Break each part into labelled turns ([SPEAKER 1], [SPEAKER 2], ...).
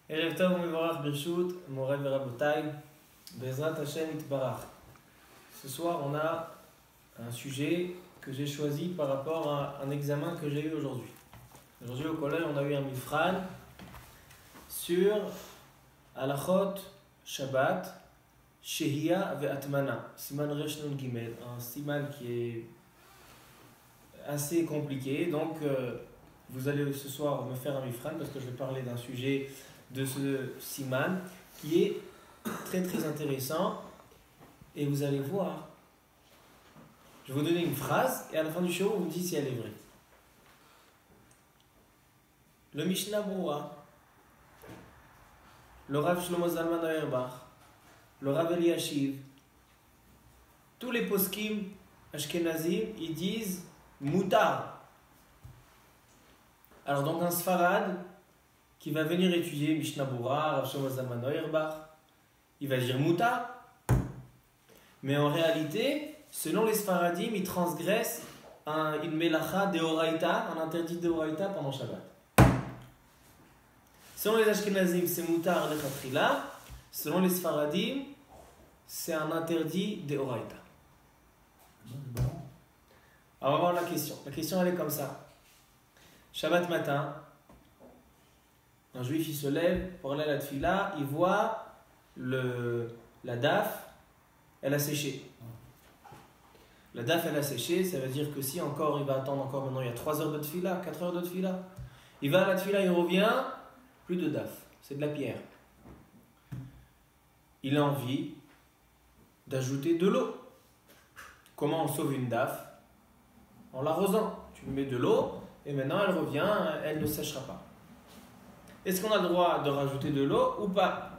[SPEAKER 1] Erev Tov Mevorach Birshut, Moray Verabotai, Bezrat Hashem Itbarach. Ce soir, on a un sujet que j'ai choisi par rapport à un examen que j'ai eu aujourd'hui. Aujourd'hui, au collège, on a eu un mifran sur Halachot Shabbat, Shehia Ve'atmana, Siman Resh Nun Gimel, un siman qui est assez compliqué. Donc, vous allez ce soir me faire un mifran parce que je vais parler d'un sujet de ce siman qui est très très intéressant et vous allez voir. Je vais vous donner une phrase et à la fin du show, vous me dites si elle est vraie. Le Mishnah Broura, le Rav Shlomo Zalman Auerbach, le Rav Eliashiv, tous les poskim ashkenazim, ils disent Moutar. Alors donc un Sfarad qui va venir étudier Mishnah Broura, Rav Shlomo Zalman Auerbach, il va dire Moutar. Mais en réalité, selon les Sfaradim, ils transgressent une melacha de Horaïta, un interdit de Horaïta pendant Shabbat. Selon les Ashkenazim, c'est Moutar lechatchila. Selon les Sfaradim, c'est un interdit de Horaïta. Alors on va voir la question. La question elle est comme ça. Shabbat matin, un juif il se lève pour aller à la tfila, il voit la daf, elle a séché. La daf elle a séché, ça veut dire que si encore il va attendre encore maintenant, il y a 3 heures de tfila, 4 heures de tfila. Il va à la tfila, il revient, plus de daf, c'est de la pierre. Il a envie d'ajouter de l'eau. Comment on sauve une daf? En l'arrosant. Tu mets de l'eau et maintenant elle revient, elle ne séchera pas. Est-ce qu'on a le droit de rajouter de l'eau ou pas?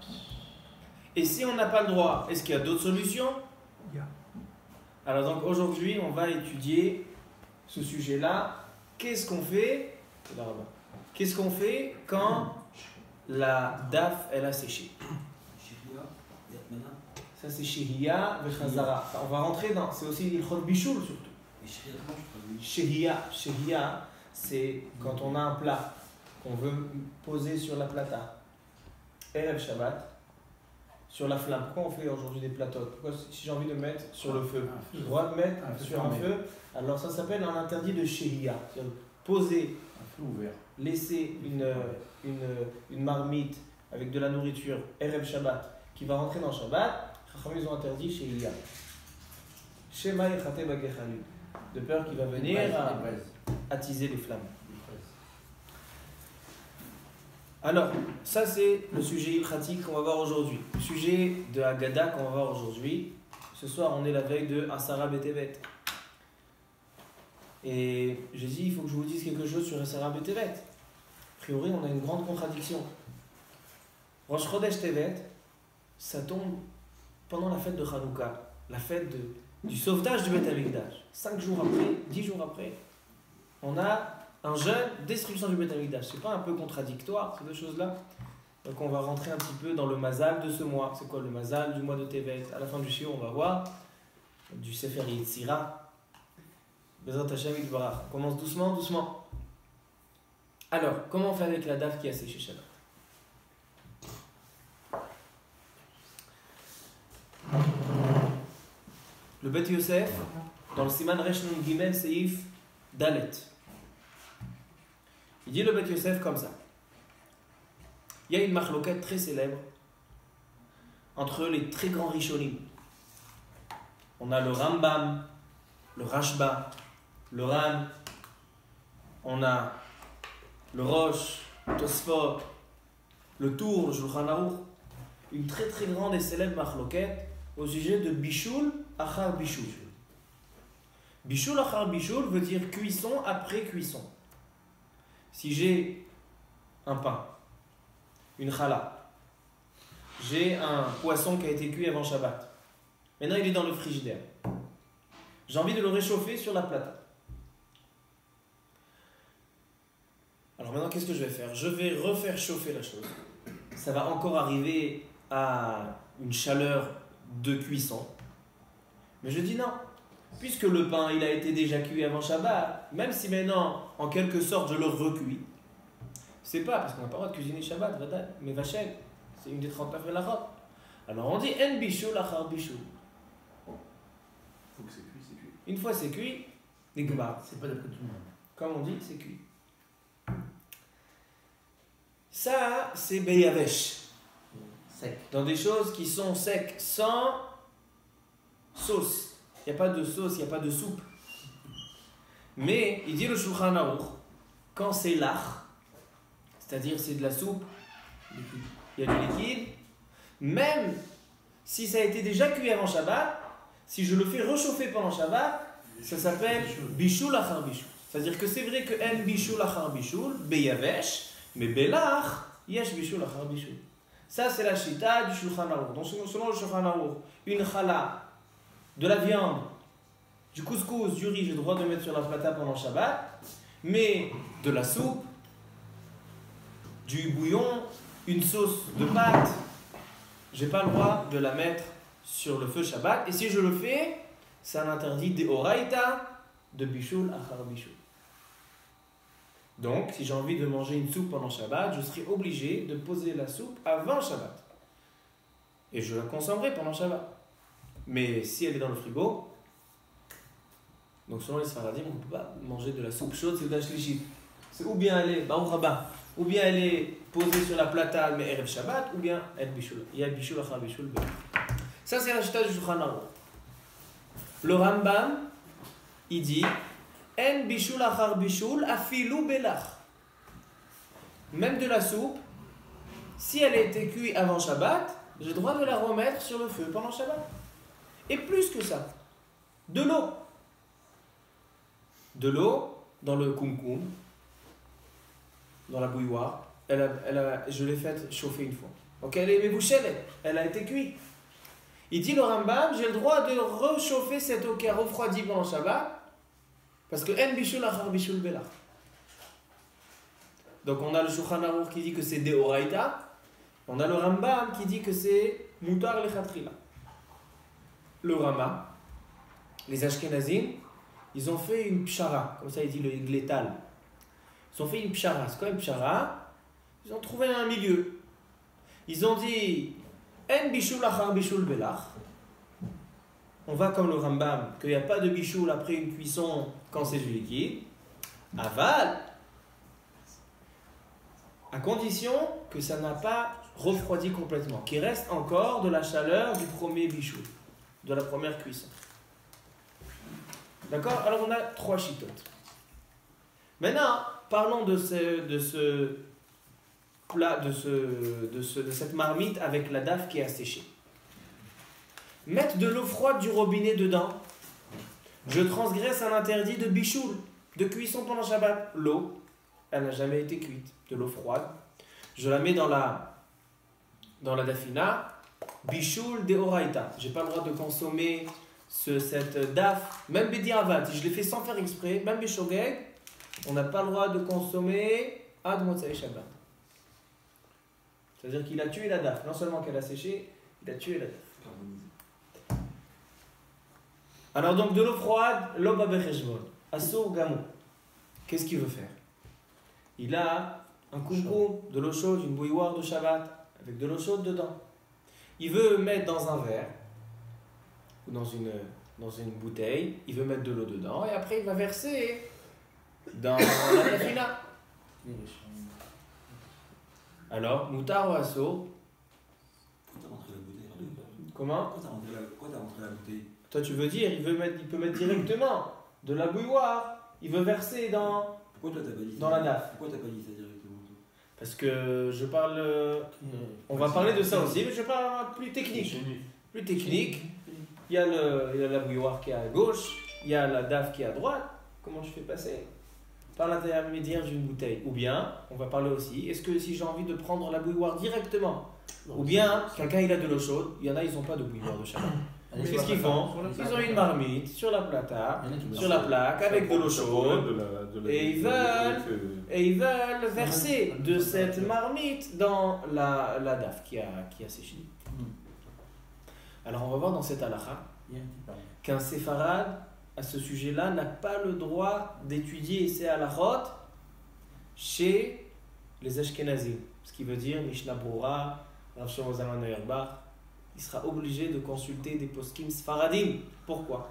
[SPEAKER 1] Et si on n'a pas le droit, est-ce qu'il y a d'autres solutions? Alors donc aujourd'hui, on va étudier ce sujet-là. Qu'est-ce qu'on fait? Qu'est-ce qu'on fait quand la daf, elle a séché? Ça c'est Shehia Vechazara. On va rentrer dans... C'est aussi l'ilchot bichoul surtout. Shehia, c'est quand on a un plat qu'on veut poser sur la plata. Erev Shabbat. Sur la flamme. Pourquoi on fait aujourd'hui des plateaux? Pourquoi si j'ai envie de mettre sur le feu, j'ai le droit de mettre sur un feu? Alors ça s'appelle un interdit de Shehia. C'est-à-dire poser, laisser une marmite avec de la nourriture, Erev Shabbat, qui va rentrer dans Shabbat. Ils ont interdit Shehia. Shema Yechate Bagechalil. De peur qu'il va venir attiser les flammes. Alors, ça c'est le sujet pratique qu'on va voir aujourd'hui. Le sujet de Haggadah qu'on va voir aujourd'hui. Ce soir, on est la veille de Asara B'Tevet. Et j'ai dit, il faut que je vous dise quelque chose sur Asara B'Tevet. A priori, on a une grande contradiction. Rosh Chodesh Tevet, ça tombe pendant la fête de Hanouka, la fête du sauvetage du Beth Amikdash. 5 jours après, 10 jours après, on a un jeûne, destruction du Beth Amikdash. C'est pas un peu contradictoire, ces deux choses-là? Donc on va rentrer un petit peu dans le mazal de ce mois. C'est quoi le mazal du mois de Tevet? À la fin du shiur, on va voir du Sefer Yetzira. Bezrat Hashem Itbarach. On commence doucement, doucement. Alors, comment on fait avec la daf qui a séché Shabbat? Le Beth Yosef, dans le Siman Resh Nun Gimel Seif Dalet, il dit le Beth Yosef comme ça. Il y a une machloket très célèbre entre les très grands Rishonim. On a le Rambam, le Rashba, le Ran, on a le Rosh, le Tosfot, le Tour, le Shulchan Aruch. Une très très grande et célèbre machloket au sujet de Bishul Achar Bishul. Bishul Achar Bishul veut dire cuisson après cuisson. Si j'ai un pain, une challah, j'ai un poisson qui a été cuit avant Shabbat, maintenant il est dans le frigidaire, j'ai envie de le réchauffer sur la plata. Alors maintenant qu'est-ce que je vais faire? Je vais refaire chauffer la chose. Ça va encore arriver à une chaleur de cuisson. Mais je dis non. Puisque le pain il a été déjà cuit avant Shabbat, même si maintenant en quelque sorte je le recuis, C'est pas, parce qu'on n'a pas le droit de cuisiner Shabbat, mais Vachel, c'est une des 39 melachot. Alors on dit En bishul achar bishul.
[SPEAKER 2] Faut que c'est cuit, c'est cuit.
[SPEAKER 1] Une fois c'est cuit, nigmar.
[SPEAKER 3] C'est pas d'après tout le monde.
[SPEAKER 1] Comme on dit, c'est cuit. Ça, c'est beyavesh.
[SPEAKER 3] Sec.
[SPEAKER 1] Dans des choses qui sont secs, sans sauce. Il n'y a pas de sauce, il n'y a pas de soupe. Mais, il dit le Shulchan Aruch, quand c'est lach, c'est-à-dire c'est de la soupe, il y a du liquide, même si ça a été déjà cuit avant Shabbat, si je le fais réchauffer pendant Shabbat, ça s'appelle bishul achar bishul. C'est-à-dire que c'est vrai que en bishul achar bishul, beyavesh, mais belach, yesh bishul achar bishul. Ça, c'est la shita du Shulchan Aruch. Donc, selon le Shulchan Aruch, une chala, de la viande, du couscous, du riz, j'ai le droit de mettre sur la plata pendant Shabbat, mais de la soupe, du bouillon, une sauce de pâte, j'ai pas le droit de la mettre sur le feu Shabbat. Et si je le fais, c'est un interdit de oraita de bishul achar bishul. Donc, si j'ai envie de manger une soupe pendant Shabbat, je serai obligé de poser la soupe avant Shabbat. Et je la consommerai pendant Shabbat. Mais si elle est dans le frigo, donc selon les Sfaradim, on ne peut pas manger de la soupe chaude, c'est d'Ashlichit. C'est ou bien elle est Baruch Haba, ou bien elle est posée sur la plata, mais Erev Shabbat, ou bien elle bishul. Il y a bishul achar bishul. Ça, c'est la chita du Shulchan Aruch. Le Rambam, il dit En bishul achar bishul afilu belach. Même de la soupe, si elle a été cuite avant Shabbat, j'ai le droit de la remettre sur le feu pendant Shabbat. Et plus que ça, de l'eau. De l'eau dans le kumkum, dans la bouilloire. Je l'ai faite chauffer une fois. Ok, elle est mébouchelle, elle a été cuite. Il dit le Rambam, j'ai le droit de réchauffer cette eau qui a refroidi pendant Shabbat, parce que en bishul achar bishul belach. Donc on a le Shulchan Aruch qui dit que c'est deoraita, on a le Rambam qui dit que c'est mutar lechatchila. Le Rama, les Ashkenazim, ils ont fait une pshara, comme ça il dit le Glétal. Ils ont fait une pshara. C'est quoi une pshara? Ils ont trouvé un milieu. Ils ont dit En bishul achar bishul belach. On va comme le Rambam, qu'il n'y a pas de bishul après une cuisson quand c'est du liquide. Aval, à condition que ça n'a pas refroidi complètement, qu'il reste encore de la chaleur du premier bishul, de la première cuisson. D'accord? Alors on a 3 chitotes. Maintenant, parlons de ce plat, de cette marmite avec la daf qui est asséchée. Mettre de l'eau froide du robinet dedans, je transgresse un interdit de bichoul, de cuisson pendant Shabbat. L'eau, elle n'a jamais été cuite, de l'eau froide. Je la mets dans la dafina, bichoul de oraita. J'ai pas le droit de consommer cette daf, même Bediavad, si je l'ai fait sans faire exprès, même Beshogeg, on n'a pas le droit de consommer ad Motzei Shabbat. C'est-à-dire qu'il a tué la daf, non seulement qu'elle a séché, il a tué la daf. Alors donc de l'eau froide, l'eau babecheshbon, assour gamou. Qu'est-ce qu'il veut faire? Il a un koumkoum, de l'eau chaude, une bouilloire de Shabbat, avec de l'eau chaude dedans. Il veut mettre dans un verre, ou dans une bouteille, il veut mettre de l'eau dedans, et après il va verser dans la tafila. Alors, moutar ou assour? Comment?
[SPEAKER 2] Pourquoi t'as rentré la bouteille?
[SPEAKER 1] Toi tu veux dire, il peut mettre directement de la bouilloire, il veut verser dans la naf.
[SPEAKER 2] Pourquoi t'as pas dit ça directement?
[SPEAKER 1] Parce que je parle... on va parler de ça aussi, mais je parle plus technique. Plus technique, il y a la bouilloire qui est à gauche, il y a la daf qui est à droite. Comment je fais passer? Par l'intermédiaire d'une bouteille. Ou bien, on va parler aussi, est-ce que si j'ai envie de prendre la bouilloire directement, ou bien quelqu'un il a de l'eau chaude, il y en a ils n'ont pas de bouilloire de Shabbat. Qu'est-ce qu'ils font? Ils ont une marmite sur la plata, sur la plaque, avec de l'eau chaude, et ils veulent verser de cette marmite dans la daf qui a séché. Alors on va voir dans cette halakha qu'un séfarade à ce sujet-là n'a pas le droit d'étudier ces halakhot chez les Ashkenazim, ce qui veut dire Mishnah Brura, Rav Shlomo Zalman Auerbach, il sera obligé de consulter des poskim sfaradim. Pourquoi?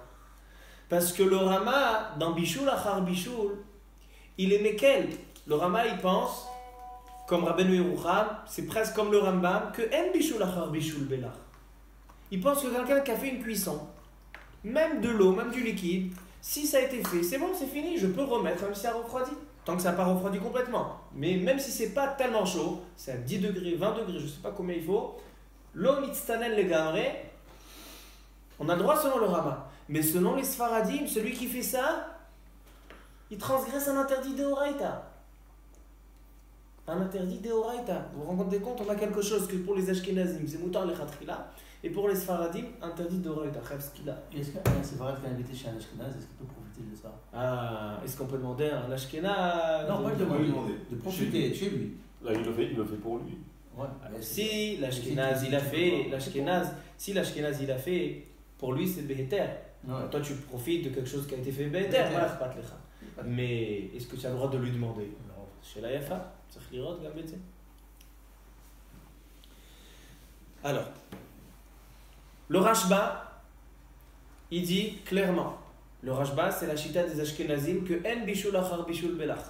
[SPEAKER 1] Parce que le Rama, dans Bishul Achar Bishul, il est Mekel. Le Rama, il pense, comme Rabbeinu Yerucham, c'est presque comme le Rambam, que En Bishul Achar Bishul Belach. Il pense que quelqu'un qui a fait une cuisson, même de l'eau, même du liquide, si ça a été fait, c'est bon, c'est fini, je peux remettre, même si ça refroidit. Tant que ça n'a pas refroidi complètement. Mais même si c'est pas tellement chaud, c'est à 10 degrés, 20 degrés, je ne sais pas combien il faut, l'eau mitztanen legamre, on a le droit selon le Rama. Mais selon les Sfaradim, celui qui fait ça, il transgresse un interdit d'Oraita. Un interdit d'Oraita. Vous vous rendez compte, on a quelque chose que pour les Ashkenazim, c'est Moutar Lechatrila, et pour les Sfaradim, interdit d'Oraita.
[SPEAKER 3] Est-ce qu'un Séfarade qui a invité chez un Ashkenaz, est-ce qu'il peut profiter de ça?
[SPEAKER 1] Ah, est-ce qu'on peut demander à un Ashkenaz?
[SPEAKER 3] Non, pas de demander, de profiter chez lui.
[SPEAKER 2] Là, il le fait pour lui.
[SPEAKER 3] Ouais.
[SPEAKER 1] Si l'Ashkenaz il a fait, si l'Ashkenaz il a fait, pour lui c'est Beheter.
[SPEAKER 3] Ouais.
[SPEAKER 1] Toi tu profites de quelque chose qui a été fait Beheter. Mais est-ce que tu as le droit de lui demander? Chez la Yafa, alors, le Rashba, il dit clairement, le Rashba c'est la chita des Ashkenazim que En Bishul Achar Bishul Belach.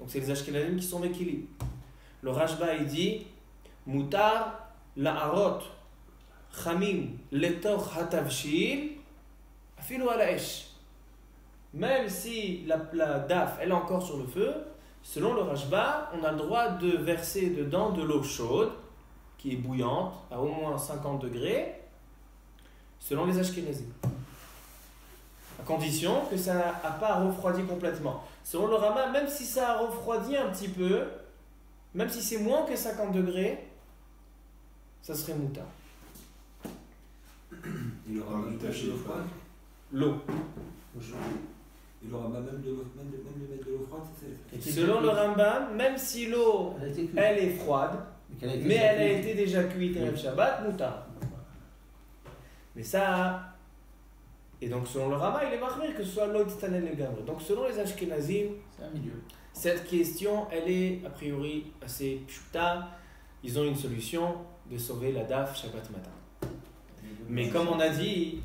[SPEAKER 1] Donc c'est les Ashkenazim qui sont Mekili. Le Rashba il dit Mutar la'arot chamim letor hatavshil afilu ala esh. Même si la daf elle est encore sur le feu, selon le Rashba, on a le droit de verser dedans de l'eau chaude qui est bouillante à au moins 50 degrés selon les Ashkenazim. À condition que ça n'a pas refroidi complètement. Selon le Rama, même si ça a refroidi un petit peu, même si c'est moins que 50 degrés, ça serait mouta.
[SPEAKER 2] Il aura même de l'eau froide.
[SPEAKER 1] L'eau.
[SPEAKER 2] Il aura même de mettre de l'eau froide, c'est...
[SPEAKER 1] Selon le Rambam, même si l'eau elle est froide, mais elle a été déjà cuite et Shabbat, mouta. Mais ça, et donc selon le Rama, il est marqué que ce soit l'eau titanen le gamre. Donc selon les Ashkenazim,
[SPEAKER 3] c'est un milieu.
[SPEAKER 1] Cette question, elle est a priori assez pshuta. Ils ont une solution de sauver la daf Shabbat matin. Mais comme on a dit,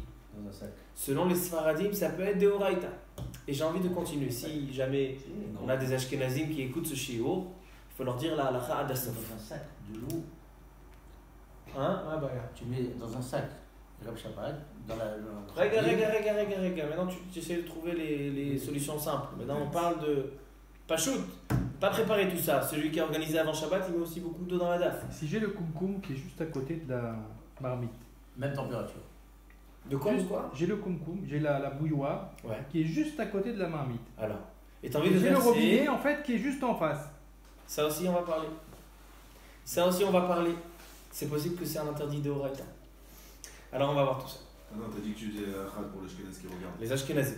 [SPEAKER 1] selon les Sfaradim, ça peut être Deoraita. Et j'ai envie de continuer. Si jamais on a des Ashkenazim qui écoutent ce shiur, il faut leur dire la halakha adassof.
[SPEAKER 3] Dans un sac de l'eau.
[SPEAKER 1] Hein? Ah bah
[SPEAKER 3] tu mets dans un sac Rab Shabbat, dans la...
[SPEAKER 1] Regarde. Maintenant tu essaies de trouver les solutions simples. Maintenant on parle de Pachout. Pas préparer tout ça. Celui qui a organisé avant Shabbat, il met aussi beaucoup d'eau dans la daf.
[SPEAKER 4] Si j'ai le kumkum qui est juste à côté de la marmite.
[SPEAKER 3] Même température.
[SPEAKER 1] De quoi?
[SPEAKER 4] J'ai le kumkum, j'ai la bouilloire qui est juste à côté de la marmite.
[SPEAKER 1] Alors, et t'as envie de
[SPEAKER 4] j'ai
[SPEAKER 1] verser...
[SPEAKER 4] le robinet en fait qui est juste en face.
[SPEAKER 1] Ça aussi on va parler. C'est possible que c'est un interdit de Horaïta. Alors on va voir tout ça.
[SPEAKER 2] Ah non, t'as dit que tu disais la phrase pour les Ashkenazes qui regardent.
[SPEAKER 1] Les Ashkenazim.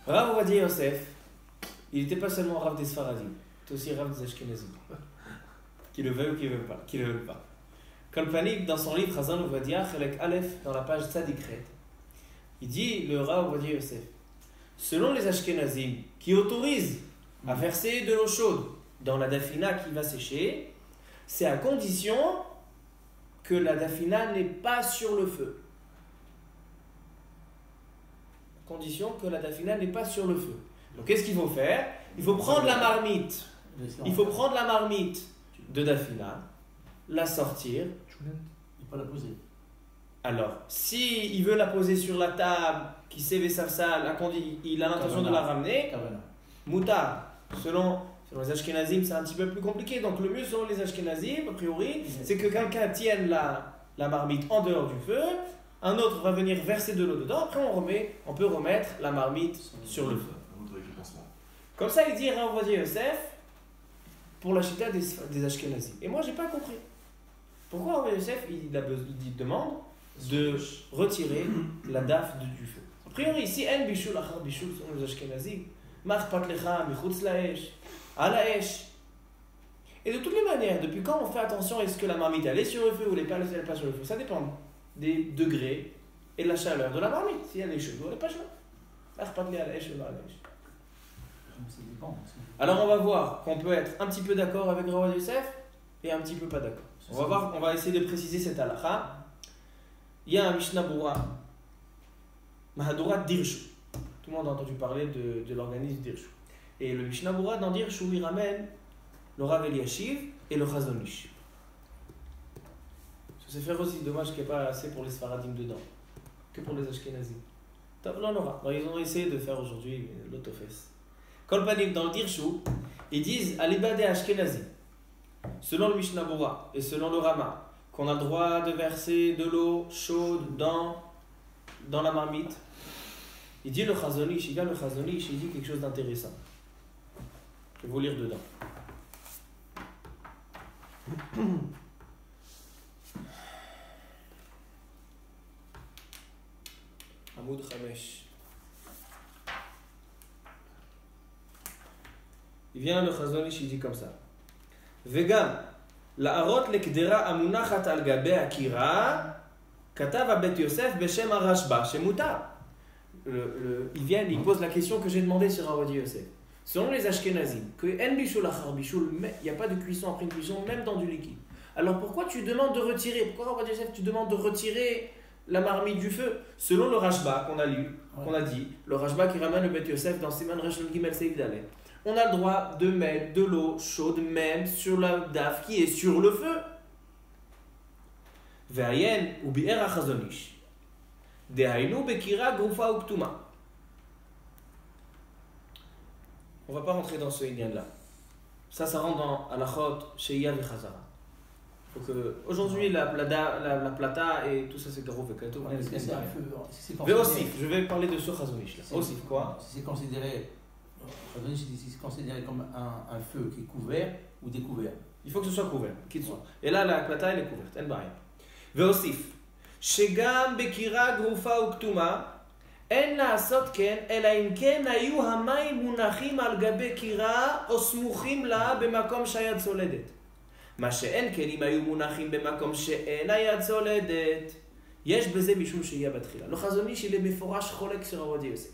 [SPEAKER 1] Rav Ovadia Yosef, il n'était pas seulement Rav des Sfaradim, il était aussi Rav des Ashkenazim. Qui le veut ou qui ne le veut pas. Kolpanik, dans son livre Chazan Ovadia, Chelek Aleph, dans la page Tzadikret, il dit, le Rav Ovadia Yosef, selon les Ashkenazim, qui autorisent à verser de l'eau chaude dans la dafina qui va sécher, c'est à condition que la dafina n'est pas sur le feu. Condition que la dafina n'est pas sur le feu. Donc qu'est-ce qu'il faut faire? Il faut prendre la marmite. Il faut prendre la marmite de dafina, la sortir.
[SPEAKER 3] Il faut la poser.
[SPEAKER 1] Alors, si il veut la poser sur la table, qui sait Vessafsal, il a l'intention de la ramener, moutar. Selon les Ashkenazim, c'est un petit peu plus compliqué. Donc le mieux selon les Ashkenazim, a priori, c'est que quelqu'un tienne la marmite en dehors du feu, un autre va venir verser de l'eau dedans, après on peut remettre la marmite sur le feu. Comme ça, il dit Rav Ovadia Yosef pour la chita des Ashkenazim. Et moi, j'ai pas compris. Pourquoi Rav Ovadia Yosef il demande de retirer la daf du feu? A priori, ici, En Bishul Achar Bishul selon les Ashkenazim, Machpat Lecha, Michutz Laesh, Alaesh. Et de toutes les manières, depuis quand on fait attention, est-ce que la marmite elle est sur le feu ou elle n'est pas sur le feu? Ça dépend des degrés et de la chaleur de la marmite. Si elle est chaude ou elle n'est pas chaude. Machpat Lecha, Alaesh ou Alaesh.
[SPEAKER 3] Ça dépend.
[SPEAKER 1] Alors on va voir qu'on peut être un petit peu d'accord avec Rav Yosef et un petit peu pas d'accord. On va essayer de préciser cette halakha. Il y a un Mishnah Bura, Mahadura Dirshu. Tout le monde a entendu parler de l'organisme Dirshu. Et le Mishnah Bura dans Dirshu, il ramène le Rav Eliashiv et le Chazon Ish. C'est faire aussi dommage qu'il n'y ait pas assez pour les Sfaradim dedans, que pour les Ashkenazim. Là, on aura. Alors, ils ont essayé de faire aujourd'hui l'autofesse. Kolpanim, dans le Dirshu, ils disent Alibade Ashkenazi, selon le Mishnah Bura et selon le Rama, qu'on a le droit de verser de l'eau chaude dans la marmite. Il dit le Chazon Ish, il dit quelque chose d'intéressant. Je vais vous lire dedans. Hamoud Chamesh. Il vient le Chazon Ish, il dit comme ça. Vegam, la'arot lekdera amunachat al gabe akira, katav abet Yosef beshem arashba, shemutar. Il vient, il pose la question que j'ai demandé sur Rav Yosef. Selon les Ashkenazim, que en bishul achar bishul, il n'y a pas de cuisson après une cuisson, même dans du liquide. Alors pourquoi tu demandes de retirer, pourquoi Rav Yosef tu demandes de retirer la marmite du feu? Selon le Rashba qu'on a lu, qu'on a dit, le Rashba qui ramène le Bet Yosef dans Siman Reshon Gimel Seif Dalet, on a le droit de mettre de l'eau chaude même sur la daf qui est sur le feu. Ve'ayen ou bi'er ha-Chazon Ish. Dehainu bekira grufa ou ktuma. On va pas rentrer dans ce lien-là. Ça rentre dans Alachot, Sheya et Chazara. Aujourd'hui, la plata et tout ça, c'est garo vekato. Mais aussi, je vais parler de ce Chazon Ish là. Aussi, quoi?
[SPEAKER 3] Si c'est considéré comme un feu qui est couvert ou découvert.
[SPEAKER 1] Il faut que ce soit couvert. Et là, la plata, elle est couverte. Elle barre. Veosif. Shegam bekira grufa ou ktuma. En לעשות כן, אלא אם כן היו המים מונחים על גבי קירה או סמוכים לה במקום שהיד צולדת. מה שאין כן אם היו מונחים במקום שאין היד צולדת. יש בזה משום שיהיה בתחילה. לא חזון איש, il est מפורש חולק sur Rav Yosef.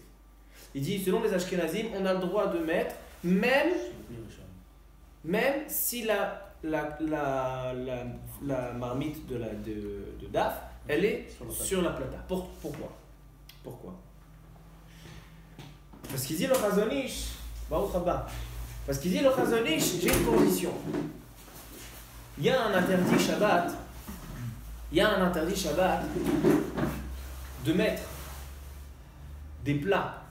[SPEAKER 1] Il dit, selon les Ashkenazim, on a le droit de mettre, même si la marmite de Daf, elle est sur la plata. Pourquoi? Parce qu'il dit le Chazon Ish, parce qu'il dit le Chazon Ish, j'ai une condition. Il y a un interdit Shabbat de mettre des plats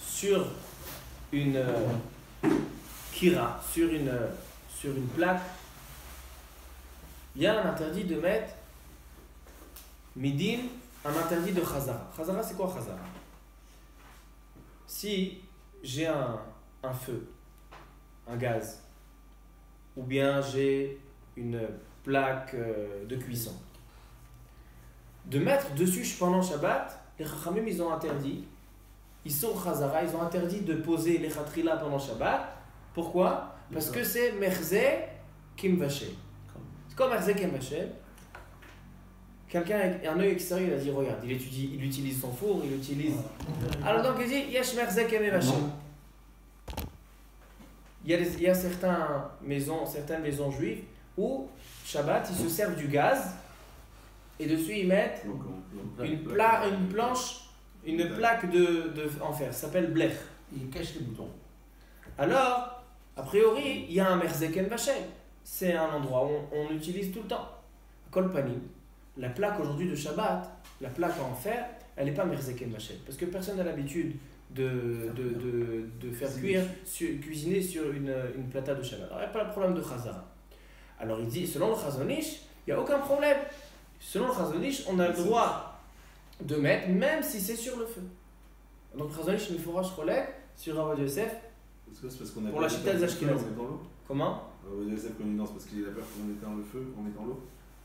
[SPEAKER 1] sur une kira, sur une plaque. Il y a un interdit de mettre midin, un interdit de chazara. Chazara, c'est quoi chazara? Si j'ai un feu, un gaz, ou bien j'ai une plaque de cuisson, de mettre dessus pendant Shabbat, les Chachamim, ils ont interdit, ils sont chazara, ils ont interdit de poser les chatrila pendant Shabbat. Pourquoi? Parce que c'est merzeh kim vachel. C'est comme merzeh kim vachel. Quelqu'un avec un œil extérieur, il a dit regarde, il utilise son four, il utilise. Alors donc il dit yesh merzeh kim vachel. Il y a certaines maisons juives où Shabbat ils se servent du gaz et dessus ils mettent une plaque de en fer, ça s'appelle blech.
[SPEAKER 3] Il cache les boutons.
[SPEAKER 1] Alors, a priori, il y a un merzeh ken vachel. C'est un endroit où on utilise tout le temps. Kolpanim, la plaque aujourd'hui de Shabbat, la plaque en fer, elle n'est pas merzeh ken vachel. Parce que personne n'a l'habitude de faire cuisiner sur une plata de Shabbat. Alors, il n'y a pas le problème de chazara. Alors, il dit, selon le Chazon Ish, il n'y a aucun problème. Selon le Chazon Ish, on a le droit de mettre, même si c'est sur le feu. Donc, le Chazon Ish, il faut relève sur Rav Yosef. Pour la chita des Ashkenazim. Comment?
[SPEAKER 2] Rav Yosef, quand il danse parce qu'il a peur qu'on éteint le feu, qu'on éteint l'eau.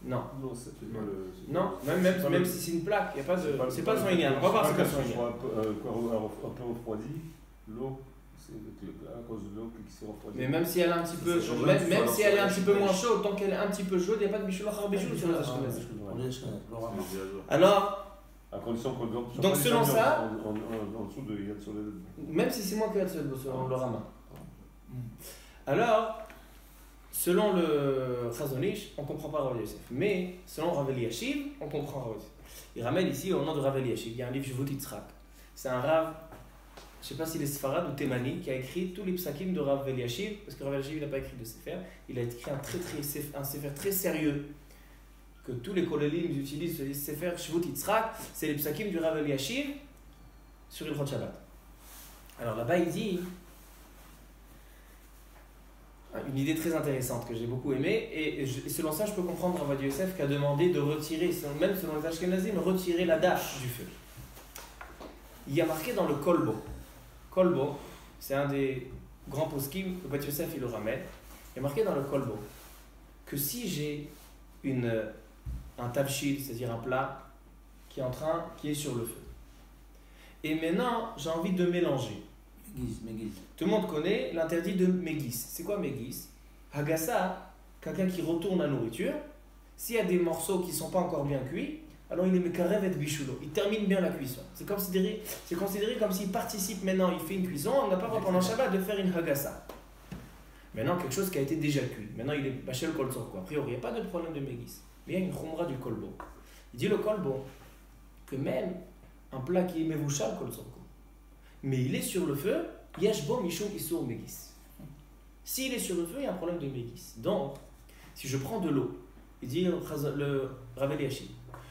[SPEAKER 1] Non.
[SPEAKER 2] Non, ça fait pas le.
[SPEAKER 1] Non, même si c'est une plaque, y a pas de. C'est pas son lien. On va voir c'est pas son lien.
[SPEAKER 5] Un peu refroidi, l'eau, c'est à cause de l'eau qui s'est refroidie.
[SPEAKER 1] Mais même si elle est un petit peu, même si elle est un petit peu moins chaude, tant qu'elle est un petit peu chaude, il n'y a pas de bishul achar bishul sur les Ashkenazim. Alors,
[SPEAKER 5] À condition qu'on
[SPEAKER 1] Donc, selon ça,
[SPEAKER 5] en dessous de Yad Soledad.
[SPEAKER 1] même si c'est moi qui ai selon le Rama. Alors, selon le Chazon Ish, on ne comprend pas Rav Yosef. Mais selon Rav Eliashiv, on comprend Rav Yosef. Il ramène ici au nom de Rav Eliashiv. Il y a un livre Shvut Yitzhak. C'est un Rav, je ne sais pas s'il est Sfarad ou Temani, qui a écrit tous les psakim de Rav Eliashiv, parce que Rav Eliashiv n'a pas écrit de Sefer. Il a écrit un Sefer très sérieux, que tous les Kolelim utilisent, ce Sefer Shvut Yitzhak, c'est les psakim du Rav Eliashiv sur Ilchot Shabbat. Alors là-bas, il dit une idée très intéressante que j'ai beaucoup aimée, et selon ça, je peux comprendre Rav Yosef qui a demandé de retirer, même selon les Ashkenazim, retirer la daf du feu. Il y a marqué dans le Kolbo. Kolbo, c'est un des grands poskim, que Rav Yosef il le ramène. Il y a marqué dans le Kolbo que si j'ai un tabshil, c'est-à-dire un plat qui est sur le feu, et maintenant j'ai envie de mélanger.
[SPEAKER 3] Megis.
[SPEAKER 1] Tout le monde connaît l'interdit de Megis. C'est quoi Megis? Hagassa, quelqu'un qui retourne la nourriture. S'il y a des morceaux qui ne sont pas encore bien cuits, alors il est mekarev et bishulo. Il termine bien la cuisson. C'est considéré comme s'il participe maintenant, il fait une cuisson. On n'a pas le droit pendant Shabbat de faire une Hagassa. Maintenant, quelque chose qui a été déjà cuit. Maintenant, il est bachel kol sorko. A priori, il n'y a pas de problème de Megis. Mais il y a une khumra du kolbo. Il dit le kolbo que même un plat qui est mevouchal kol sorko, mais il est sur le feu, yashbo mishum isur megis. S'il est sur le feu, il y a un problème de megis. Donc, si je prends de l'eau, il dit le Rav Eliashiv,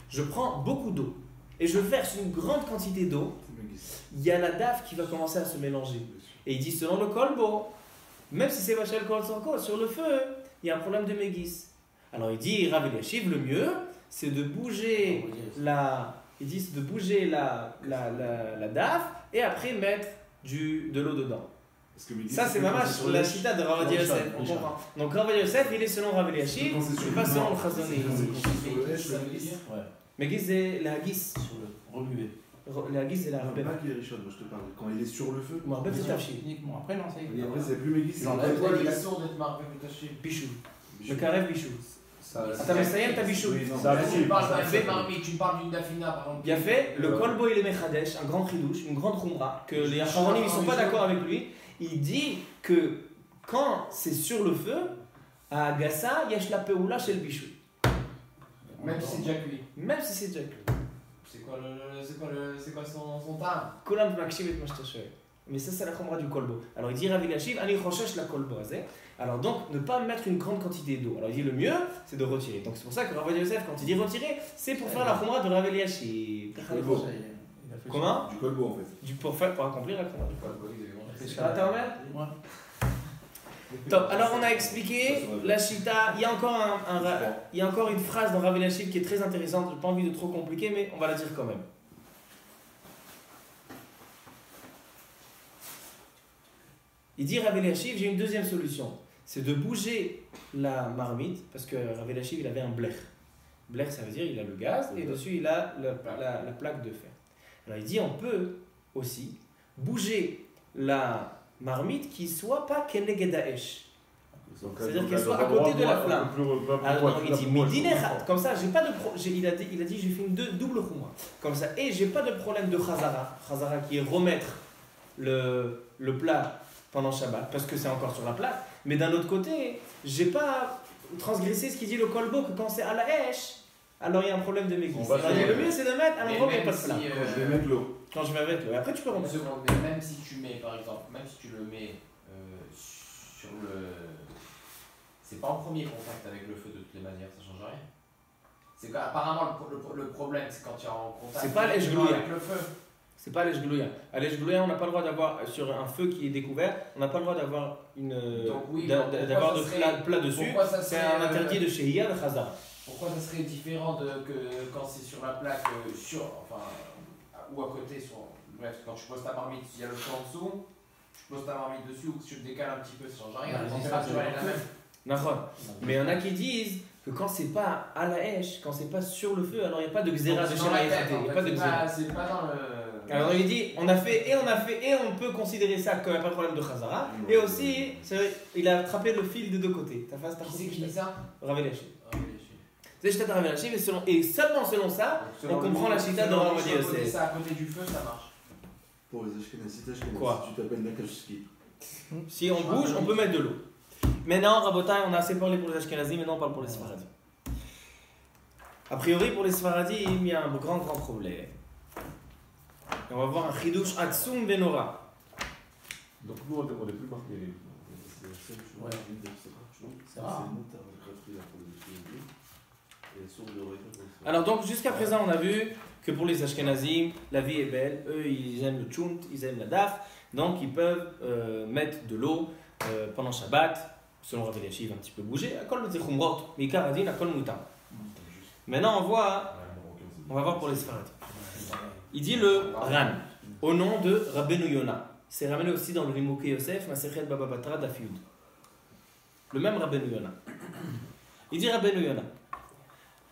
[SPEAKER 1] je prends beaucoup d'eau et je verse une grande quantité d'eau, il y a la daf qui va commencer à se mélanger. Et il dit selon le kolbo, même si c'est vachel kol sorko, sur le feu, il y a un problème de megis. Alors il dit Rav Eliashiv, le mieux, c'est de bouger la daf et après mettre de l'eau dedans. Ça, c'est mamash la chita de Rav Yosef. On comprend. Donc Rav Yosef, il est selon Rav Eliashiv, il n'est pas selon le Chazon Ish. Megis, c'est la hagis.
[SPEAKER 3] Remuer.
[SPEAKER 1] La hagis, c'est la
[SPEAKER 6] Non,
[SPEAKER 1] rebelle.
[SPEAKER 6] pas qu'il est richard, moi je te parle. Quand il est sur le feu.
[SPEAKER 1] Marbet, c'est tafchi.
[SPEAKER 4] Uniquement. Après, non, ça y est.
[SPEAKER 6] Et après, c'est plus Megis.
[SPEAKER 3] Il enlève la sourde d'être marqué taché.
[SPEAKER 1] Bichou. Le karev bichou.
[SPEAKER 5] Ça,
[SPEAKER 1] Attends, mais ça y est, t'as bichou.
[SPEAKER 7] Tu parles d'un fait marmite, tu parles d'une dafina par exemple.
[SPEAKER 1] Bien fait, le kolbo il est mechadesh, un grand chidouche, une grande khumra, que les acharonim ils sont pas d'accord avec lui. Il dit que quand c'est sur le feu, à Agassa, yesh la peoula chez le bichou.
[SPEAKER 7] Même si c'est déjà cuit.
[SPEAKER 1] Même si c'est déjà cuit.
[SPEAKER 7] C'est quoi son terme?
[SPEAKER 1] Kolam makshib et mashtashouet. Mais ça, c'est la khumra du kolbo. Alors il dit Rav Eliashiv, ani choshesh la kolbo azeh. Alors donc, ne pas mettre une grande quantité d'eau. Alors il dit le mieux, c'est de retirer. Donc c'est pour ça que Rav Yosef, quand il dit retirer, c'est pour faire la khumra de Rav Eliashiv. Comment?
[SPEAKER 6] Du colbo en fait.
[SPEAKER 1] Pour accomplir la khumra du kolbo.
[SPEAKER 3] Ah,
[SPEAKER 1] t'as ouvert? Top. Alors on a expliqué la shita. Il y a encore une phrase dans Rav Eliashiv qui est très intéressante. J'ai pas envie de trop compliquer, mais on va la dire quand même. Il dit Rav Eliashiv, j'ai une deuxième solution. C'est de bouger la marmite, parce que Rav Eliashiv, il avait un blech. Blech, ça veut dire il a le gaz, et dessus, il a la plaque de fer. Alors il dit, on peut aussi bouger la marmite qui soit pas kenegedaesh. C'est-à-dire qu'elle soit à côté de la flamme. Alors il dit, mais dinechat, comme ça, j'ai pas de il a dit, j'ai fait une double khumra. Comme ça, et j'ai pas de problème de chazara. Chazara qui est remettre le plat pendant Shabbat, parce que c'est encore sur la plaque. Mais d'un autre côté, j'ai pas transgressé ce qu'il dit le kolbo, que quand c'est à la hèche, alors il y a un problème de megis. Le mieux c'est de mettre à l'endroit où il n'y a pas de plat.
[SPEAKER 6] Quand je vais mettre l'eau.
[SPEAKER 1] Quand je vais mettre l'eau. Et après tu peux remettre.
[SPEAKER 7] Mais même si tu mets, par exemple, même si tu le mets sur le... C'est pas en premier contact avec le feu de toutes les manières, ça change rien. C'est qu'apparemment le problème c'est quand tu es en contact
[SPEAKER 1] c'est pas
[SPEAKER 7] avec le feu.
[SPEAKER 1] C'est pas l'eshglouya. À l'eshglouya, on n'a pas le droit d'avoir, sur un feu qui est découvert, on n'a pas le droit d'avoir d'avoir de plat dessus. C'est un interdit de Shehiyah de Chazar.
[SPEAKER 7] Pourquoi ça serait différent que quand c'est sur la plaque, ou à côté, bref, quand tu poses ta marmite, il y a le feu en dessous, tu poses ta marmite dessus, ou que tu le décales un petit peu, ça change rien. La température est la même.
[SPEAKER 1] Mais il y en a qui disent que quand c'est pas à la hache, quand c'est pas sur le feu, alors il n'y a pas de xéra de Shema Echaté. Il n'y a pas de xéra.
[SPEAKER 7] C'est pas dans le...
[SPEAKER 1] Alors il dit, on a fait, et on peut considérer ça comme il n'y a pas de problème de Chazara. Et aussi, il a attrapé le fil de deux côtés.
[SPEAKER 7] Qui c'est qui dit ça?
[SPEAKER 1] Rav Eliashiv. C'est Shitat Rav Eliashiv, et seulement selon ça, on comprend la Shita de Rav Ovadia Yosef.
[SPEAKER 7] Ça à côté du feu, ça marche.
[SPEAKER 6] Pour les Ashkenazis,
[SPEAKER 1] Quoi?
[SPEAKER 6] si tu t'appelles Nakashki.
[SPEAKER 1] Si on bouge, on peut mettre de l'eau. Maintenant, Rabotai, on a assez parlé pour les Ashkenazim, maintenant on parle pour les Sfaradim. A priori, pour les Sfaradim, il y a un grand problème. Et on va voir un Chidouche Atsum Benora.
[SPEAKER 5] Donc nous, on n'est plus marqué.
[SPEAKER 3] Ouais. C'est rare.
[SPEAKER 1] Alors donc, jusqu'à présent, on a vu que pour les Ashkenazim, la vie est belle. Eux, ils aiment le tchunt, ils aiment la daf. Donc, ils peuvent mettre de l'eau pendant Shabbat. Selon Rav Eliashiv, un petit peu bouger. Akol le Zechumrot, Mikar Adin, Akol Moutam. Maintenant, on va voir pour les Sfaradim. Il dit le Ran, au nom de Rabbeinu Yona. C'est ramené aussi dans le Rimouké Yosef, Masechet Baba Batra d'Afiyud. Le même Rabbeinu Yona. Il dit Rabbeinu Yona.